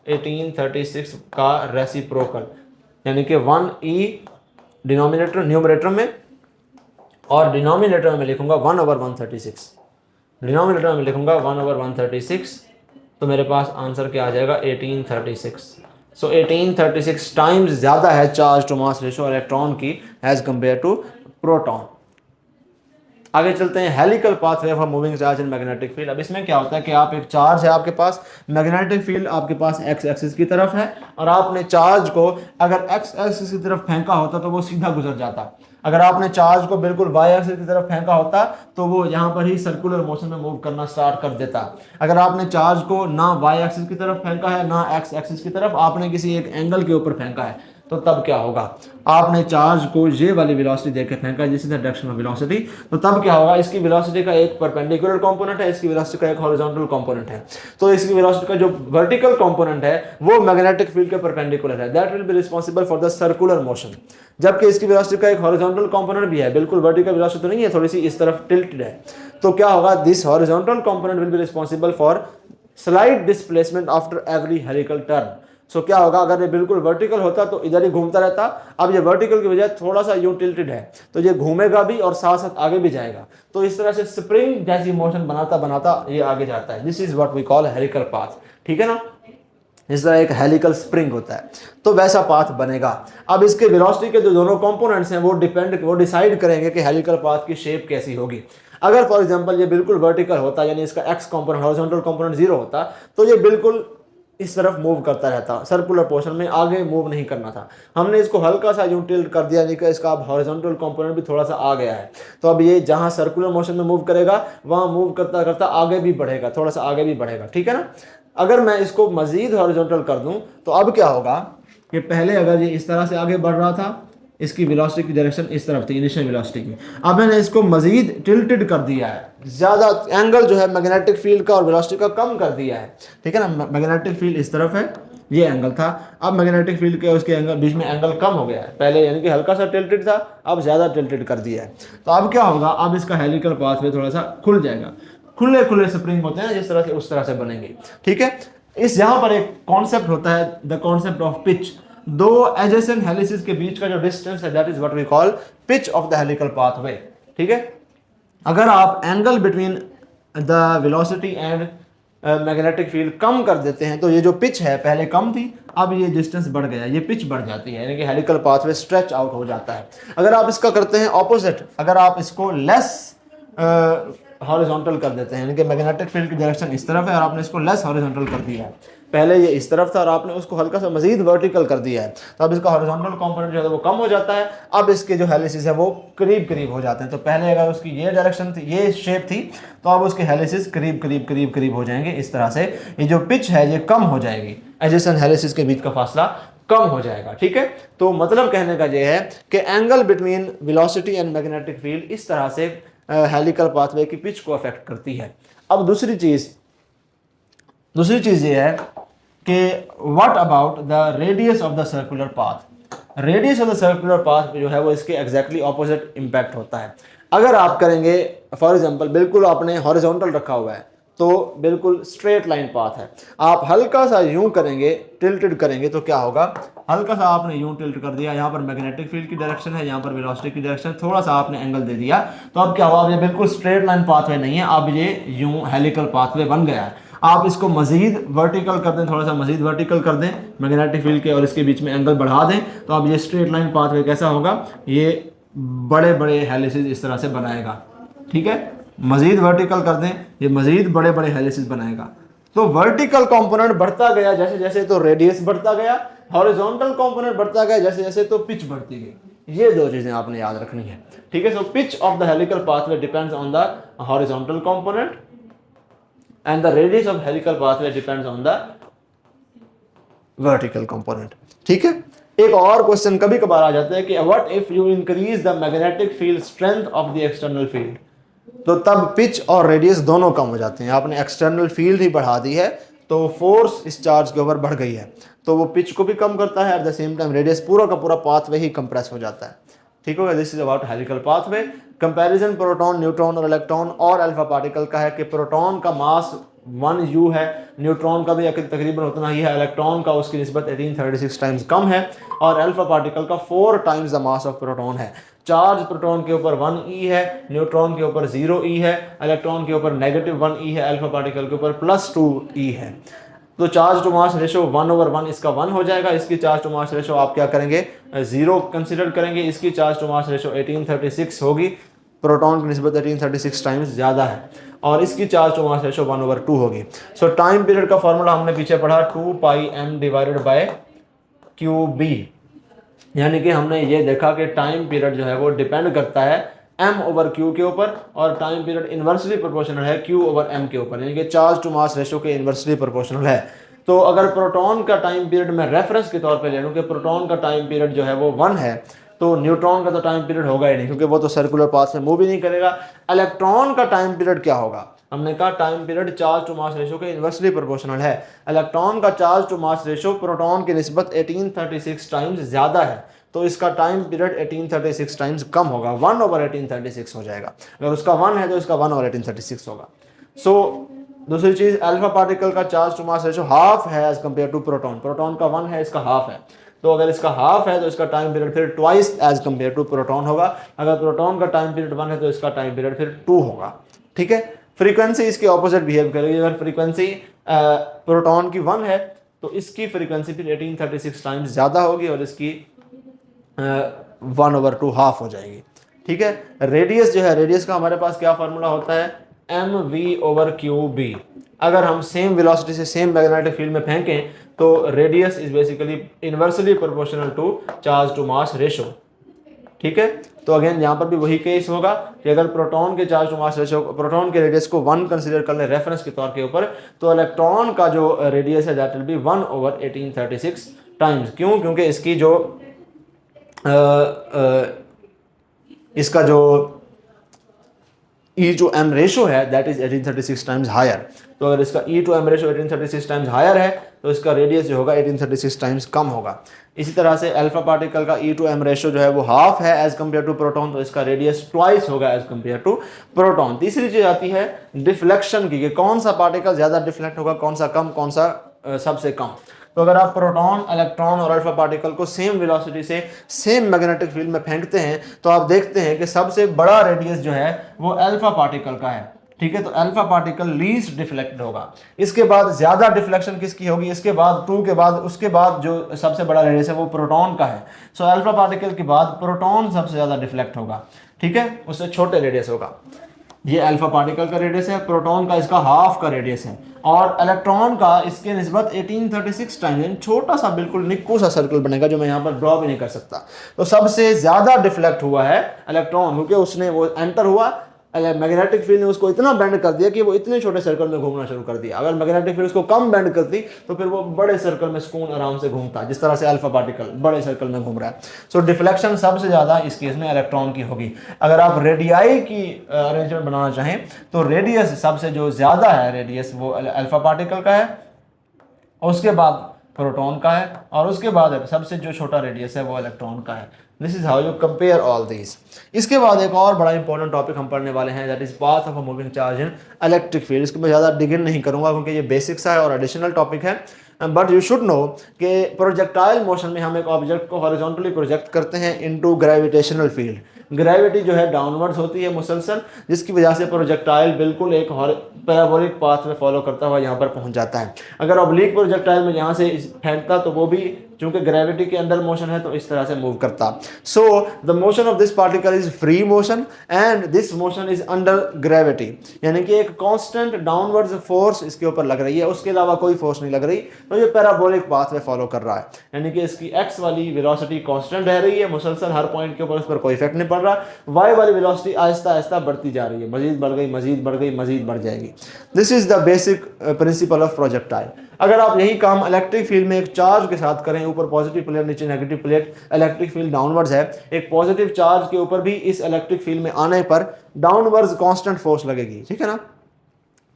A: 1836 का रेसिप्रोकल, यानी कि 1E डिनोमिनेटर न्यूमरेटर में और डिनोमिनेटर में लिखूंगा 1/136। डिनोमिनेटर में लिखूंगा 1/136, तो मेरे पास आंसर क्या आ जाएगा 1836। सो 1836 टाइम्स ज़्यादा है charge to mass ratio electron की एज कंपेयर टू प्रोटॉन। आगे चलते हैं, helical pathway for moving charge in magnetic field. अब इसमें क्या होता है कि आप एक चार्ज है आपके पास, मैग्नेटिक फील्ड आपके पास एक्स एक्सिस की तरफ है, और आपने चार्ज को अगर एक्स एक्सिस की तरफ फेंका होता तो वो सीधा गुजर जाता। अगर आपने चार्ज को बिल्कुल वाई एक्सिस की तरफ फेंका होता तो वो यहाँ पर ही सर्कुलर मोशन में मूव करना स्टार्ट कर देता। अगर आपने चार्ज को ना वाई एक्सिस की तरफ फेंका है ना एक्स एक्सिस की तरफ, आपने किसी एक एंगल के ऊपर फेंका है, तो तब क्या होगा, आपने चार्ज को ये वाली वेलोसिटी देके फेंका जिस डायरेक्शन ऑफ वेलोसिटी, तो तब क्या होगा, इसकी वेलोसिटी का एक परपेंडिकुलर कंपोनेंट है, इसकी वेलोसिटी का एक हॉरिजॉन्टल कंपोनेंट है। तो इसकी वेलोसिटी का जो वर्टिकल कंपोनेंट है वो मैग्नेटिक फील्ड के परपेंडिकुलर है, that will be responsible for the circular motion. जबकि इसकी वेलोसिटी का एक हॉरिजॉन्टल कंपोनेंट भी है, बिल्कुल वर्टिकल वेलोसिटी तो नहीं है, थोड़ी सी इस तरफ टिल्टेड है। तो क्या होगा, this horizontal component will be responsible for slight displacement after every helical turn. So क्या होगा, अगर ये बिल्कुल वर्टिकल होता तो इधर ही घूमता रहता, अब ये वर्टिकल की बजाय थोड़ा सा यूं टिल्टेड है तो ये घूमेगा भी और साथ साथ आगे भी जाएगा। तो इस तरह से स्प्रिंग जैसी मोशन बनाता बनाता ये आगे जाता है। This is what we call helical path, ठीक है ना। इस तरह एक हेलिकल स्प्रिंग होता है, तो वैसा पाथ बनेगा। अब इसके वेलोसिटी के जो दोनों कंपोनेंट्स हैं वो डिसाइड करेंगे कि हेलिकल पाथ की शेप कैसी होगी। अगर फॉर एग्जांपल ये बिल्कुल वर्टिकल होता, यानी इसका एक्स कंपोनेंट हॉरिजॉन्टल कंपोनेंट 0 होता, तो ये बिल्कुल इस तरफ मूव करता रहता, सर्कुलर पोर्शन में आगे मूव नहीं करना था। हमने इसको हल्का सा यूं टिल्ट कर दिया, लेकिन इसका अब हॉरिजॉन्टल कंपोनेंट भी थोड़ा सा आ गया है, तो अब ये जहां सर्कुलर मोशन में मूव करेगा वहां मूव करता करता आगे भी बढ़ेगा, थोड़ा सा आगे भी बढ़ेगा, ठीक है ना। अगर मैं इसको मजीद हॉरिजॉन्टल कर दूं तो अब क्या होगा कि पहले अगर ये इस तरह से आगे बढ़ रहा था, इसकी वेलोसिटी की डायरेक्शन इस तरफ थी इनिशियल वेलोसिटी की, अब मैंने इसको मजीद टिल्टेड कर दिया है, ज़्यादा एंगल जो है मैग्नेटिक फील्ड का और वेलोसिटी का कम कर दिया है, ठीक है ना। मैग्नेटिक फील्ड इस तरफ है, ये एंगल था, अब मैग्नेटिक फील्ड के उसके एंगल बीच में एंगल कम हो गया है, पहले यानी कि हल्का सा टिल्टेड था, अब ज़्यादा टिल्टेड कर दिया है। तो अब क्या होगा, अब इसका हेलिकल पाथवे थोड़ा सा खुल जाएगा। खुले खुले स्प्रिंग होते हैं जिस तरह से, उस तरह से बनेंगे, ठीक है। इस यहाँ पर एक कॉन्सेप्ट होता है, द कॉन्सेप्ट ऑफ पिच। दो एडजेसेंट हेलिसेस के बीच का जो डिस्टेंस है that is what we call pitch of the helical pathway, ठीक है। अगर आप angle between the velocity and magnetic field कम कर देते हैं तो ये जो पिच है पहले कम थी, अब ये डिस्टेंस बढ़ गया, ये पिच बढ़ जाती है, यानी कि हेलिकल पाथवे स्ट्रेच आउट हो जाता है। अगर आप इसका करते हैं ऑपोजिट, अगर आप इसको लेस हॉरिजॉन्टल कर देते हैं, यानी कि मैग्नेटिक फील्ड की डायरेक्शन इस तरफ है और आपने इसको लेस हॉरिजॉन्टल कर दिया है, पहले ये इस तरफ था और आपने उसको हल्का सा मजीद वर्टिकल कर दिया है, तो अब इसका हॉरिजॉन्टल कंपोनेंट जो है वो कम हो जाता है, अब इसके जो हेलिसेस है वो करीब करीब हो जाते हैं। तो पहले अगर उसकी ये डायरेक्शन थी, ये शेप थी, तो अब उसके हेलिसेस करीब करीब करीब करीब हो जाएंगे। इस तरह से ये जो पिच है ये कम हो जाएगी, एडजेसेंट हेलिसेस के बीच का फासला कम हो जाएगा, ठीक है। तो मतलब कहने का ये है कि angle between velocity and magnetic field इस तरह से हेलिकल पाथवे की पिच को अफेक्ट करती है। अब दूसरी चीज ये है कि what about the radius of the circular path. Radius of the circular path जो है वो इसके एग्जैक्टली ऑपोजिट इंपैक्ट होता है। अगर आप करेंगे फॉर एग्जांपल, बिल्कुल आपने हॉरिजॉन्टल रखा हुआ है तो बिल्कुल स्ट्रेट लाइन पाथ है, आप हल्का सा यूं करेंगे, टिल्टेड करेंगे, तो क्या होगा, हल्का सा आपने यूं टिल्ट कर दिया, यहाँ पर मैग्नेटिक फील्ड की डायरेक्शन है, यहाँ पर वेलोसिटी की डायरेक्शन, थोड़ा सा आपने एंगल दे दिया, तो अब क्या हुआ, अब ये बिल्कुल स्ट्रेट लाइन पाथवे नहीं है, अब ये यूं हेलिकल पाथवे बन गया है। आप इसको मजीद वर्टिकल कर दें, थोड़ा सा मजीद वर्टिकल कर दें मैग्नेटिक फील्ड के और इसके बीच में एंगल बढ़ा दें, तो अब ये स्ट्रेट लाइन पाथवे कैसा होगा, ये बड़े बड़े हेलिसेस इस तरह से बनाएगा, ठीक है। मजीद वर्टिकल कर दें, ये मजीद बड़े बड़े हेलिसेस बनाएगा। तो वर्टिकल कंपोनेंट बढ़ता गया जैसे जैसे, तो रेडियस बढ़ता गया, हॉरिजॉन्टल कंपोनेंट बढ़ता गया जैसे जैसे तो पिच बढ़ती गई। ये दो चीजें आपने याद रखनी है, ठीक है। So pitch of the helical pathway depends on the horizontal component and the radius of helical pathway depends on the vertical component, ठीक है। एक और क्वेश्चन कभी कभार आ जाता है कि what if you increase the magnetic field strength of the external field, तो तब पिच और रेडियस दोनों कम हो जाते हैं। आपने एक्सटर्नल फील्ड ही बढ़ा दी है तो फोर्स इस चार्ज के ऊपर बढ़ गई है, तो वो पिच को भी कम करता है, at the same time radius पूरा का पूरा पाथवे ही कंप्रेस हो जाता है, ठीक होगा। This is about helical pathway. Comparison proton, neutron और इलेक्ट्रॉन और अल्फा पार्टिकल का है कि प्रोटॉन का मास 1u है, न्यूट्रॉन का भी तकरीबन उतना ही है, इलेक्ट्रॉन का उसकी निस्बत 1836 टाइम्स कम है, और अल्फा पार्टिकल का 4 times the mass of proton है। चार्ज प्रोटॉन के ऊपर 1e है, न्यूट्रॉन के ऊपर 0e है, इलेक्ट्रॉन के ऊपर -1e है, अल्फा पार्टिकल के ऊपर +2e है। तो चार्ज टू मास रेशो 1/1 इसका 1 हो जाएगा। इसकी चार्ज टू मास रेशो आप क्या करेंगे, 0 कंसिडर करेंगे। इसकी चार्ज टू मास रेशो 1836 होगी, प्रोटॉन की निस्बत 1836 टाइम्स ज़्यादा है, और इसकी चार्ज टू मास रेशो 1/2 होगी। सो टाइम पीरियड का फॉर्मूला हमने पीछे पढ़ा 2πm/QB, यानी कि हमने ये देखा कि टाइम पीरियड जो है वो डिपेंड करता है m/q के ऊपर, और टाइम पीरियड इन्वर्सली प्रोपोर्शनल है q/m के ऊपर, यानी कि चार्ज टू मास रेशो के इन्वर्सली प्रोपोर्शनल है। तो अगर प्रोटॉन का टाइम पीरियड मैं रेफरेंस के तौर पे ले लूँ कि प्रोटॉन का टाइम पीरियड जो है वो 1 है, तो न्यूट्रॉन का तो टाइम पीरियड होगा ही नहीं, क्योंकि वो तो सर्कुलर पाथ में मूव ही नहीं करेगा। इलेक्ट्रॉन का टाइम पीरियड क्या होगा, हमने कहा time period charge to mass ratio के इन्वर्सली प्रोपोर्शनल है। इलेक्ट्रॉन का charge to mass ratio proton की निस्बत 1836 टाइम्स ज़्यादा है, तो इसका टाइम पीरियड 1836 टाइम्स कम होगा, 1/1836 हो जाएगा। अगर उसका 1 है तो इसका 1/1836 होगा। सो दूसरी चीज, अल्फा पार्टिकल का charge to mass ratio half है as compare to proton. Proton का 1 है, इसका हाफ है, तो अगर इसका हाफ है तो इसका टाइम पीरियड फिर twice as compare to proton होगा। अगर प्रोटॉन का टाइम पीरियड 1 है तो इसका टाइम पीरियड फिर 2 होगा, ठीक है। फ्रीक्वेंसी इसके ऑपोजिट बिहेव करेगी। अगर फ्रीक्वेंसी प्रोटॉन की 1 है तो इसकी फ्रीक्वेंसी फिर 1836 टाइम्स ज़्यादा होगी, और इसकी 1/2 हाफ हो जाएगी, ठीक है। रेडियस जो है, रेडियस का हमारे पास क्या फार्मूला होता है, mv/qb। अगर हम सेम वेलोसिटी से सेम मैग्नेटिक फील्ड में फेंकें तो radius is basically inversely proportional to charge to mass ratio, ठीक है। तो अगेन यहाँ पर भी वही केस होगा कि अगर प्रोटॉन के charge to mass ratio, proton के रेडियस को 1 कंसीडर कर ले रेफरेंस के तौर के ऊपर, तो इलेक्ट्रॉन का जो रेडियस है दैट विल बी 1/1836 टाइम्स। क्यों, क्योंकि इसकी जो इसका जो E to M रेशो है दैट इज 1836 टाइम्स हायर। तो अगर इसका E to M ratio 1836 times higher है तो इसका रेडियस जो होगा 1836 टाइम्स कम होगा। इसी तरह से अल्फा पार्टिकल का E to M रेशो जो है वो हाफ है एज कंपेयर टू प्रोटॉन, तो इसका रेडियस ट्वाइस होगा एज कंपेयर टू प्रोटॉन। तीसरी चीज आती है डिफ्लेक्शन की, कि कौन सा पार्टिकल ज्यादा डिफ्लेक्ट होगा, कौन सा कम, कौन सा सबसे कम। तो अगर आप प्रोटॉन, इलेक्ट्रॉन और अल्फा पार्टिकल को सेम वेलोसिटी से सेम मैग्नेटिक फील्ड में फेंकते हैं तो आप देखते हैं कि सबसे बड़ा रेडियस जो है वो अल्फा पार्टिकल का है, ठीक है। तो अल्फा पार्टिकल लीस्ट डिफ्लेक्टेड होगा। इसके बाद ज्यादा डिफ्लेक्शन किसकी होगी, इसके बाद 2 के बाद, उसके बाद जो सबसे बड़ा रेडियस है वो प्रोटॉन का है। सो अल्फा पार्टिकल के बाद प्रोटॉन सबसे ज्यादा डिफ्लेक्ट होगा, ठीक है, उससे छोटे रेडियस होगा। ये अल्फा पार्टिकल का रेडियस है, प्रोटॉन का इसका हाफ का रेडियस है, और इलेक्ट्रॉन का इसके निस्बत 1836 टाइम, छोटा सा बिल्कुल निक्कू सा सर्कल बनेगा जो मैं यहाँ पर ड्रॉ भी नहीं कर सकता। तो सबसे ज्यादा डिफ्लेक्ट हुआ है इलेक्ट्रॉन, क्योंकि उसने वो एंटर हुआ, मैग्नेटिक फील्ड ने उसको इतना बेंड कर दिया कि वो इतने छोटे सर्कल में घूमना शुरू कर दिया। अगर मैग्नेटिक फील्ड उसको कम बेंड करती तो फिर वो बड़े सर्कल में सुकून आराम से घूमता, जिस तरह से अल्फा पार्टिकल बड़े सर्कल में घूम रहा है। सो डिफ्लेक्शन सबसे ज्यादा इस केस में इलेक्ट्रॉन की होगी। अगर आप रेडियाई की अरेंजमेंट बनाना चाहें तो रेडियस सबसे जो ज्यादा है रेडियस वो अल्फा पार्टिकल का है, उसके बाद प्रोटॉन का है, और उसके बाद सबसे जो छोटा रेडियस है वो इलेक्ट्रॉन का है। This is how you compare all these. इसके बाद एक और बड़ा इंपॉर्टेंट टॉपिक हम पढ़ने वाले हैं, that is path of a moving charge in electric field. इसको मैं ज़्यादा डिगिन नहीं करूंगा क्योंकि ये बेसिक्स है और एडिशनल टॉपिक है, बट यू शुड नो कि प्रोजेक्टाइल मोशन में हम एक ऑब्जेक्ट को हॉरिजॉन्टली प्रोजेक्ट करते हैं इनटू ग्रेविटेशनल फील्ड। ग्रेविटी जो है डाउनवर्ड्स होती है मुसलसल, जिसकी वजह से प्रोजेक्टाइल बिल्कुल एक पैराबोलिक पाथ में फॉलो करता हुआ यहाँ पर पहुँच जाता है। अगर ऑब्लिक प्रोजेक्टाइल में यहाँ से फेंकता तो वो भी चूंकि ग्रेविटी के अंदर मोशन है तो इस तरह से मूव करता। So the motion of this particle is free motion and this motion is under gravity, यानी कि एक कांस्टेंट डाउनवर्ड्स फोर्स इसके ऊपर लग रही है, उसके अलावा कोई फोर्स नहीं लग रही, तो ये पैराबोलिक पाथ में फॉलो कर रहा है, यानी कि इसकी एक्स वाली वेलोसिटी कांस्टेंट रह रही है मुसलसल, हर पॉइंट के ऊपर उस पर कोई इफेक्ट नहीं पड़ रहा। वाई वाली वेलोसिटी आहिस्ता आहिस्ता बढ़ती जा रही है, मजीद बढ़ गई, मजीद बढ़ गई, मजीद बढ़ जाएगी। This is the basic principle of projectile. अगर आप यही काम इलेक्ट्रिक फील्ड में एक चार्ज के साथ करें, ऊपर पॉजिटिव प्लेट नीचे negative plate, electric field downwards है, एक पॉजिटिव चार्ज के ऊपर भी इस इलेक्ट्रिक फील्ड में आने पर डाउनवर्ड्स कांस्टेंट फोर्स लगेगी, ठीक है ना,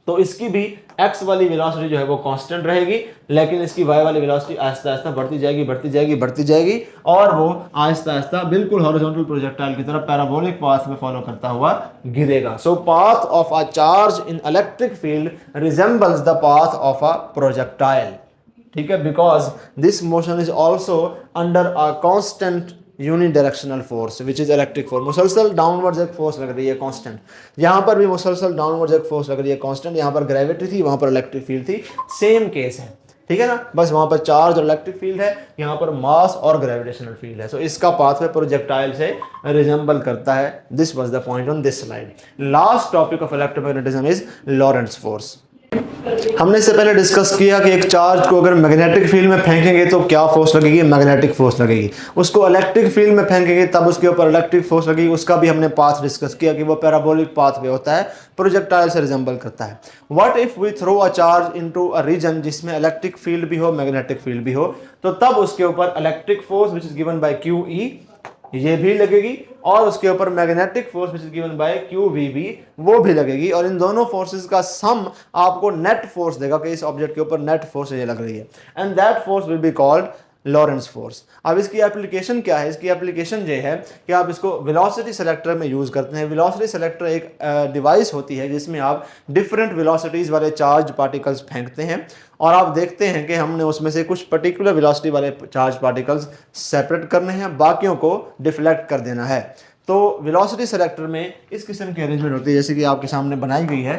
A: तो इसकी भी एक्स वाली वेलोसिटी जो है वो कांस्टेंट रहेगी, लेकिन इसकी वाई वाली वेलोसिटी आहिस्ता आहिस्ता बढ़ती जाएगी, बढ़ती जाएगी, बढ़ती जाएगी, और वो आहिस्ता आहिस्ता बिल्कुल हॉरिजॉन्टल प्रोजेक्टाइल की तरफ पैराबोलिक पाथ में फॉलो करता हुआ गिरेगा। So path of a charge in electric field resembles the path of a projectile, ठीक है, because this motion is also under a constant unidirectional force which is electric force. मुसलसल डाउनवर्ड्स एक फोर्स लग रही है कांस्टेंट, यहाँ पर भी मुसलसल डाउनवर्ड्स एक फोर्स लग रही है कांस्टेंट, यहाँ पर ग्रेविटी थी, वहाँ पर इलेक्ट्रिक फील्ड थी, सेम केस है, ठीक है ना, बस वहाँ पर चार्ज और इलेक्ट्रिक फील्ड है, यहाँ पर मास और ग्रेविटेशनल फील्ड है। सो इसका पाथवे प्रोजेक्टाइल से रिजेंबल करता है। This was the point on this slide. Last topic of electromagnetism is Lorentz force. हमने इससे पहले डिस्कस किया कि एक चार्ज को अगर मैग्नेटिक फील्ड में फेंकेंगे तो क्या फोर्स लगेगी, मैग्नेटिक फोर्स लगेगी, उसको इलेक्ट्रिक फील्ड में फेंकेंगे तब उसके ऊपर इलेक्ट्रिक फोर्स लगेगी, उसका भी हमने पाथ डिस्कस किया कि वो पैराबोलिक पाथवे होता है, प्रोजेक्टाइल से रिजेंबल करता है। What if we throw a charge into a region जिसमें इलेक्ट्रिक फील्ड भी हो, मैग्नेटिक फील्ड भी हो, तो तब उसके ऊपर electric force which is given by q E ये भी लगेगी, और उसके ऊपर magnetic force which is given by q v भी वो भी लगेगी, और इन दोनों फोर्सेस का सम आपको नेट फोर्स देगा कि इस ऑब्जेक्ट के ऊपर नेट फोर्स ये लग रही है, and that force will be called Lorentz force. अब इसकी एप्लीकेशन क्या है? इसकी एप्लीकेशन ये है कि आप इसको वेलोसिटी सेलेक्टर में यूज़ करते हैं। वेलोसिटी सेलेक्टर एक डिवाइस होती है जिसमें आप डिफरेंट वेलोसिटीज़ वाले चार्ज पार्टिकल्स फेंकते हैं, और आप देखते हैं कि हमने उसमें से कुछ पर्टिकुलर वेलोसिटी वाले चार्ज पार्टिकल्स सेपरेट करने हैं, बाकियों को डिफ्लेक्ट कर देना है। तो वेलोसिटी सेलेक्टर में इस किस्म की अरेंजमेंट होती है जैसे कि आपके सामने बनाई गई है,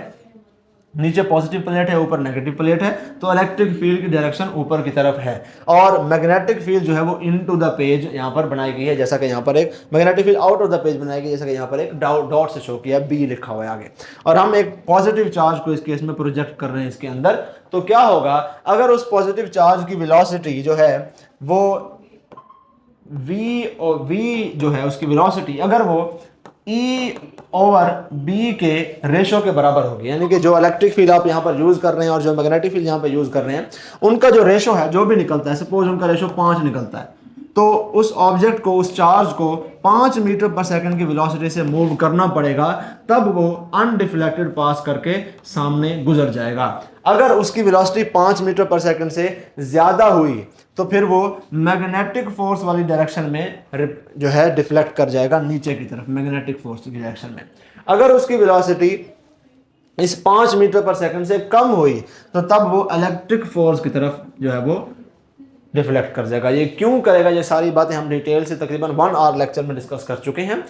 A: नीचे पॉजिटिव प्लेट है, ऊपर नेगेटिव प्लेट है, तो इलेक्ट्रिक फील्ड की डायरेक्शन ऊपर की तरफ है, और मैग्नेटिक फील्ड जो है वो इनटू द पेज यहाँ पर बनाई गई है, जैसा कि यहाँ पर एक magnetic field out of the page बनाई गई है, जैसा कि यहाँ पर एक डॉट से शो किया, बी लिखा हुआ है आगे, और हम एक पॉजिटिव चार्ज को इस केस में प्रोजेक्ट कर रहे हैं इसके अंदर। तो क्या होगा अगर उस पॉजिटिव चार्ज की वेलोसिटी जो है वो v और v जो है उसकी वेलोसिटी अगर वो E ओवर B के रेशो के बराबर होगी, यानी कि जो इलेक्ट्रिक फील्ड आप यहाँ पर यूज़ कर रहे हैं और जो मैग्नेटिक फील्ड यहाँ पर यूज़ कर रहे हैं उनका जो रेशो है जो भी निकलता है, सपोज उनका रेशो 5 निकलता है, तो उस ऑब्जेक्ट को, उस चार्ज को 5 मीटर पर सेकंड की वेलोसिटी से मूव करना पड़ेगा, तब वो अनडिफ्लेक्टेड पास करके सामने गुजर जाएगा। अगर उसकी वेलोसिटी 5 मीटर पर सेकंड से ज़्यादा हुई तो फिर वो मैग्नेटिक फोर्स वाली डायरेक्शन में जो है डिफ्लेक्ट कर जाएगा नीचे की तरफ, मैग्नेटिक फोर्स की डायरेक्शन में। अगर उसकी वेलोसिटी इस 5 मीटर पर सेकंड से कम हुई तो तब वो इलेक्ट्रिक फोर्स की तरफ जो है वो डिफ्लेक्ट कर जाएगा। ये क्यों करेगा, ये सारी बातें हम डिटेल से तकरीबन 1 आवर लेक्चर में डिस्कस कर चुके हैं।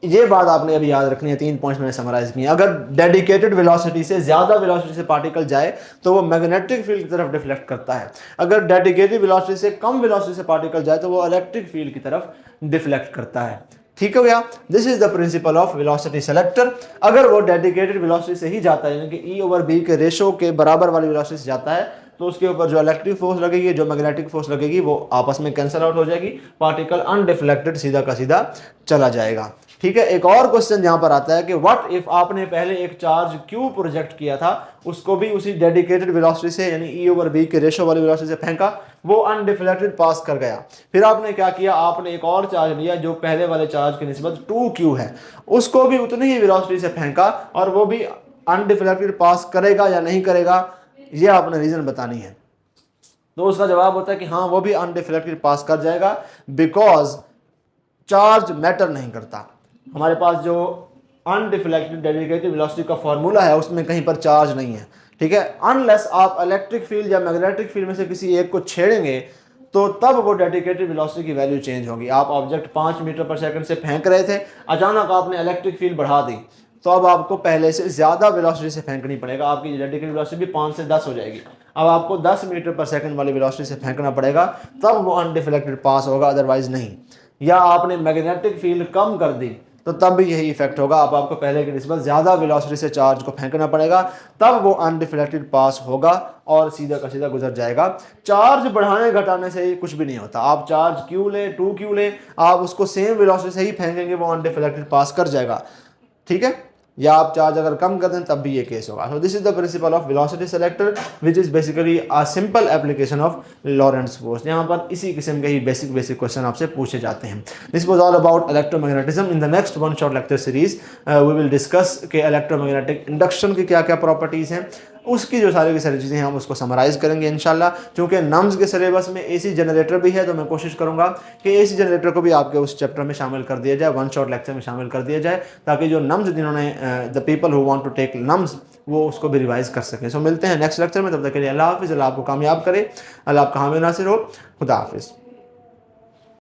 A: ये बात आपने अभी याद रखनी है, 3 पॉइंट्स मैंने समराइज किए। अगर डेडिकेटेड वेलोसिटी से ज़्यादा वेलोसिटी से पार्टिकल जाए तो वो मैग्नेटिक फील्ड की तरफ डिफ्लेक्ट करता है, अगर डेडिकेटेड वेलोसिटी से कम वेलोसिटी से पार्टिकल जाए तो वो इलेक्ट्रिक फील्ड की तरफ डिफ्लेक्ट करता है। ठीक हो गया, this is the principle of velocity selector. अगर वो डेडिकेटेड वेलोसिटी से ही जाता है, यानी कि ई ओवर बी के रेशो के बराबर वाली वेलोसिटी से जाता है, तो उसके ऊपर जो इलेक्ट्रिक फोर्स लगेगी, जो मैग्नेटिक फोर्स लगेगी, वो आपस में कैंसिल आउट हो जाएगी, पार्टिकल अनडिफ्लेक्टेड सीधा का सीधा चला जाएगा। ठीक है, एक और क्वेश्चन यहाँ पर आता है कि व्हाट इफ आपने पहले एक चार्ज क्यू प्रोजेक्ट किया था, उसको भी उसी डेडिकेटेड वेलोसिटी से यानी ई ओवर बी के रेशो वाली वेलोसिटी से फेंका, वो अनडिफ्लेक्टेड पास कर गया। फिर आपने क्या किया, आपने एक और चार्ज लिया जो पहले वाले चार्ज की निस्बत 2q है, उसको भी उतनी ही वेलोसिटी से फेंका और वो भी अनडिफ्लेक्टेड पास करेगा या नहीं करेगा, ये आपने रीजन बतानी है। तो उसका जवाब होता है कि हाँ, वो भी अनडिफ्लेक्टेड पास कर जाएगा, बिकॉज चार्ज मैटर नहीं करता। हमारे पास जो अनडिफ्लेक्टेड डेडिकेटेड वेलोसिटी का फॉर्मूला है उसमें कहीं पर चार्ज नहीं है। ठीक है, अनलेस आप इलेक्ट्रिक फील्ड या मैग्नेटिक फील्ड में से किसी एक को छेड़ेंगे तो तब वो डेडिकेटेड वेलोसिटी की वैल्यू चेंज होगी। आप ऑब्जेक्ट 5 मीटर पर सेकंड से फेंक रहे थे, अचानक आपने इलेक्ट्रिक फील्ड बढ़ा दी, तो अब आपको पहले से ज़्यादा वेलोसिटी से फेंकनी पड़ेगा, आपकी जेनेटिक वेलोसिटी भी 5 से 10 हो जाएगी। अब आपको 10 मीटर पर सेकंड वाली वेलोसिटी से फेंकना पड़ेगा, तब वो अनडिफ्लेक्टेड पास होगा, अदरवाइज नहीं। या आपने मैग्नेटिक फील्ड कम कर दी तो तब भी यही इफेक्ट होगा। अब आपको पहले की निस्बत ज़्यादा वेलोसिटी से चार्ज को फेंकना पड़ेगा, तब वो अनडिफ्लेक्टेड पास होगा और सीधा का सीधा गुजर जाएगा। चार्ज बढ़ाने घटाने से ही कुछ भी नहीं होता। आप चार्ज क्यू ले, 2 क्यू ले, आप उसको सेम वेलोसिटी से ही फेंकेंगे, वो अनडिफ्लेक्टेड पास कर जाएगा, ठीक है। या आप चार्ज अगर कम कर दें तब भी ये केस होगा। So this is the principle of velocity selector which is basically a simple application of Lorentz force. यहाँ पर इसी किस्म के ही बेसिक क्वेश्चन आपसे पूछे जाते हैं। This was all about electromagnetism. In the next one short lecture series we will discuss के इलेक्ट्रोमैग्नेटिक इंडक्शन की क्या क्या प्रॉपर्टीज़ हैं, उसकी जो सारी की सारी चीज़ें हैं हम उसको समराइज़ करेंगे इंशाल्लाह। क्योंकि नम्स के सिलेबस में एसी जनरेटर भी है, तो मैं कोशिश करूंगा कि एसी जनरेटर को भी आपके उस चैप्टर में शामिल कर दिया जाए, वन शॉट लेक्चर में शामिल कर दिया जाए, ताकि जो नम्स जिन्होंने the people who want to take nums वो उसको भी रिवाइज कर सकें। सो मिलते हैं नेक्स्ट लेक्चर में, तब तक के लिए अल्लाह हाफिज़। अल्लाह आपको कामयाब करे, अल्लाह आपका हामी नासिर हो। खुदा हाफिज़।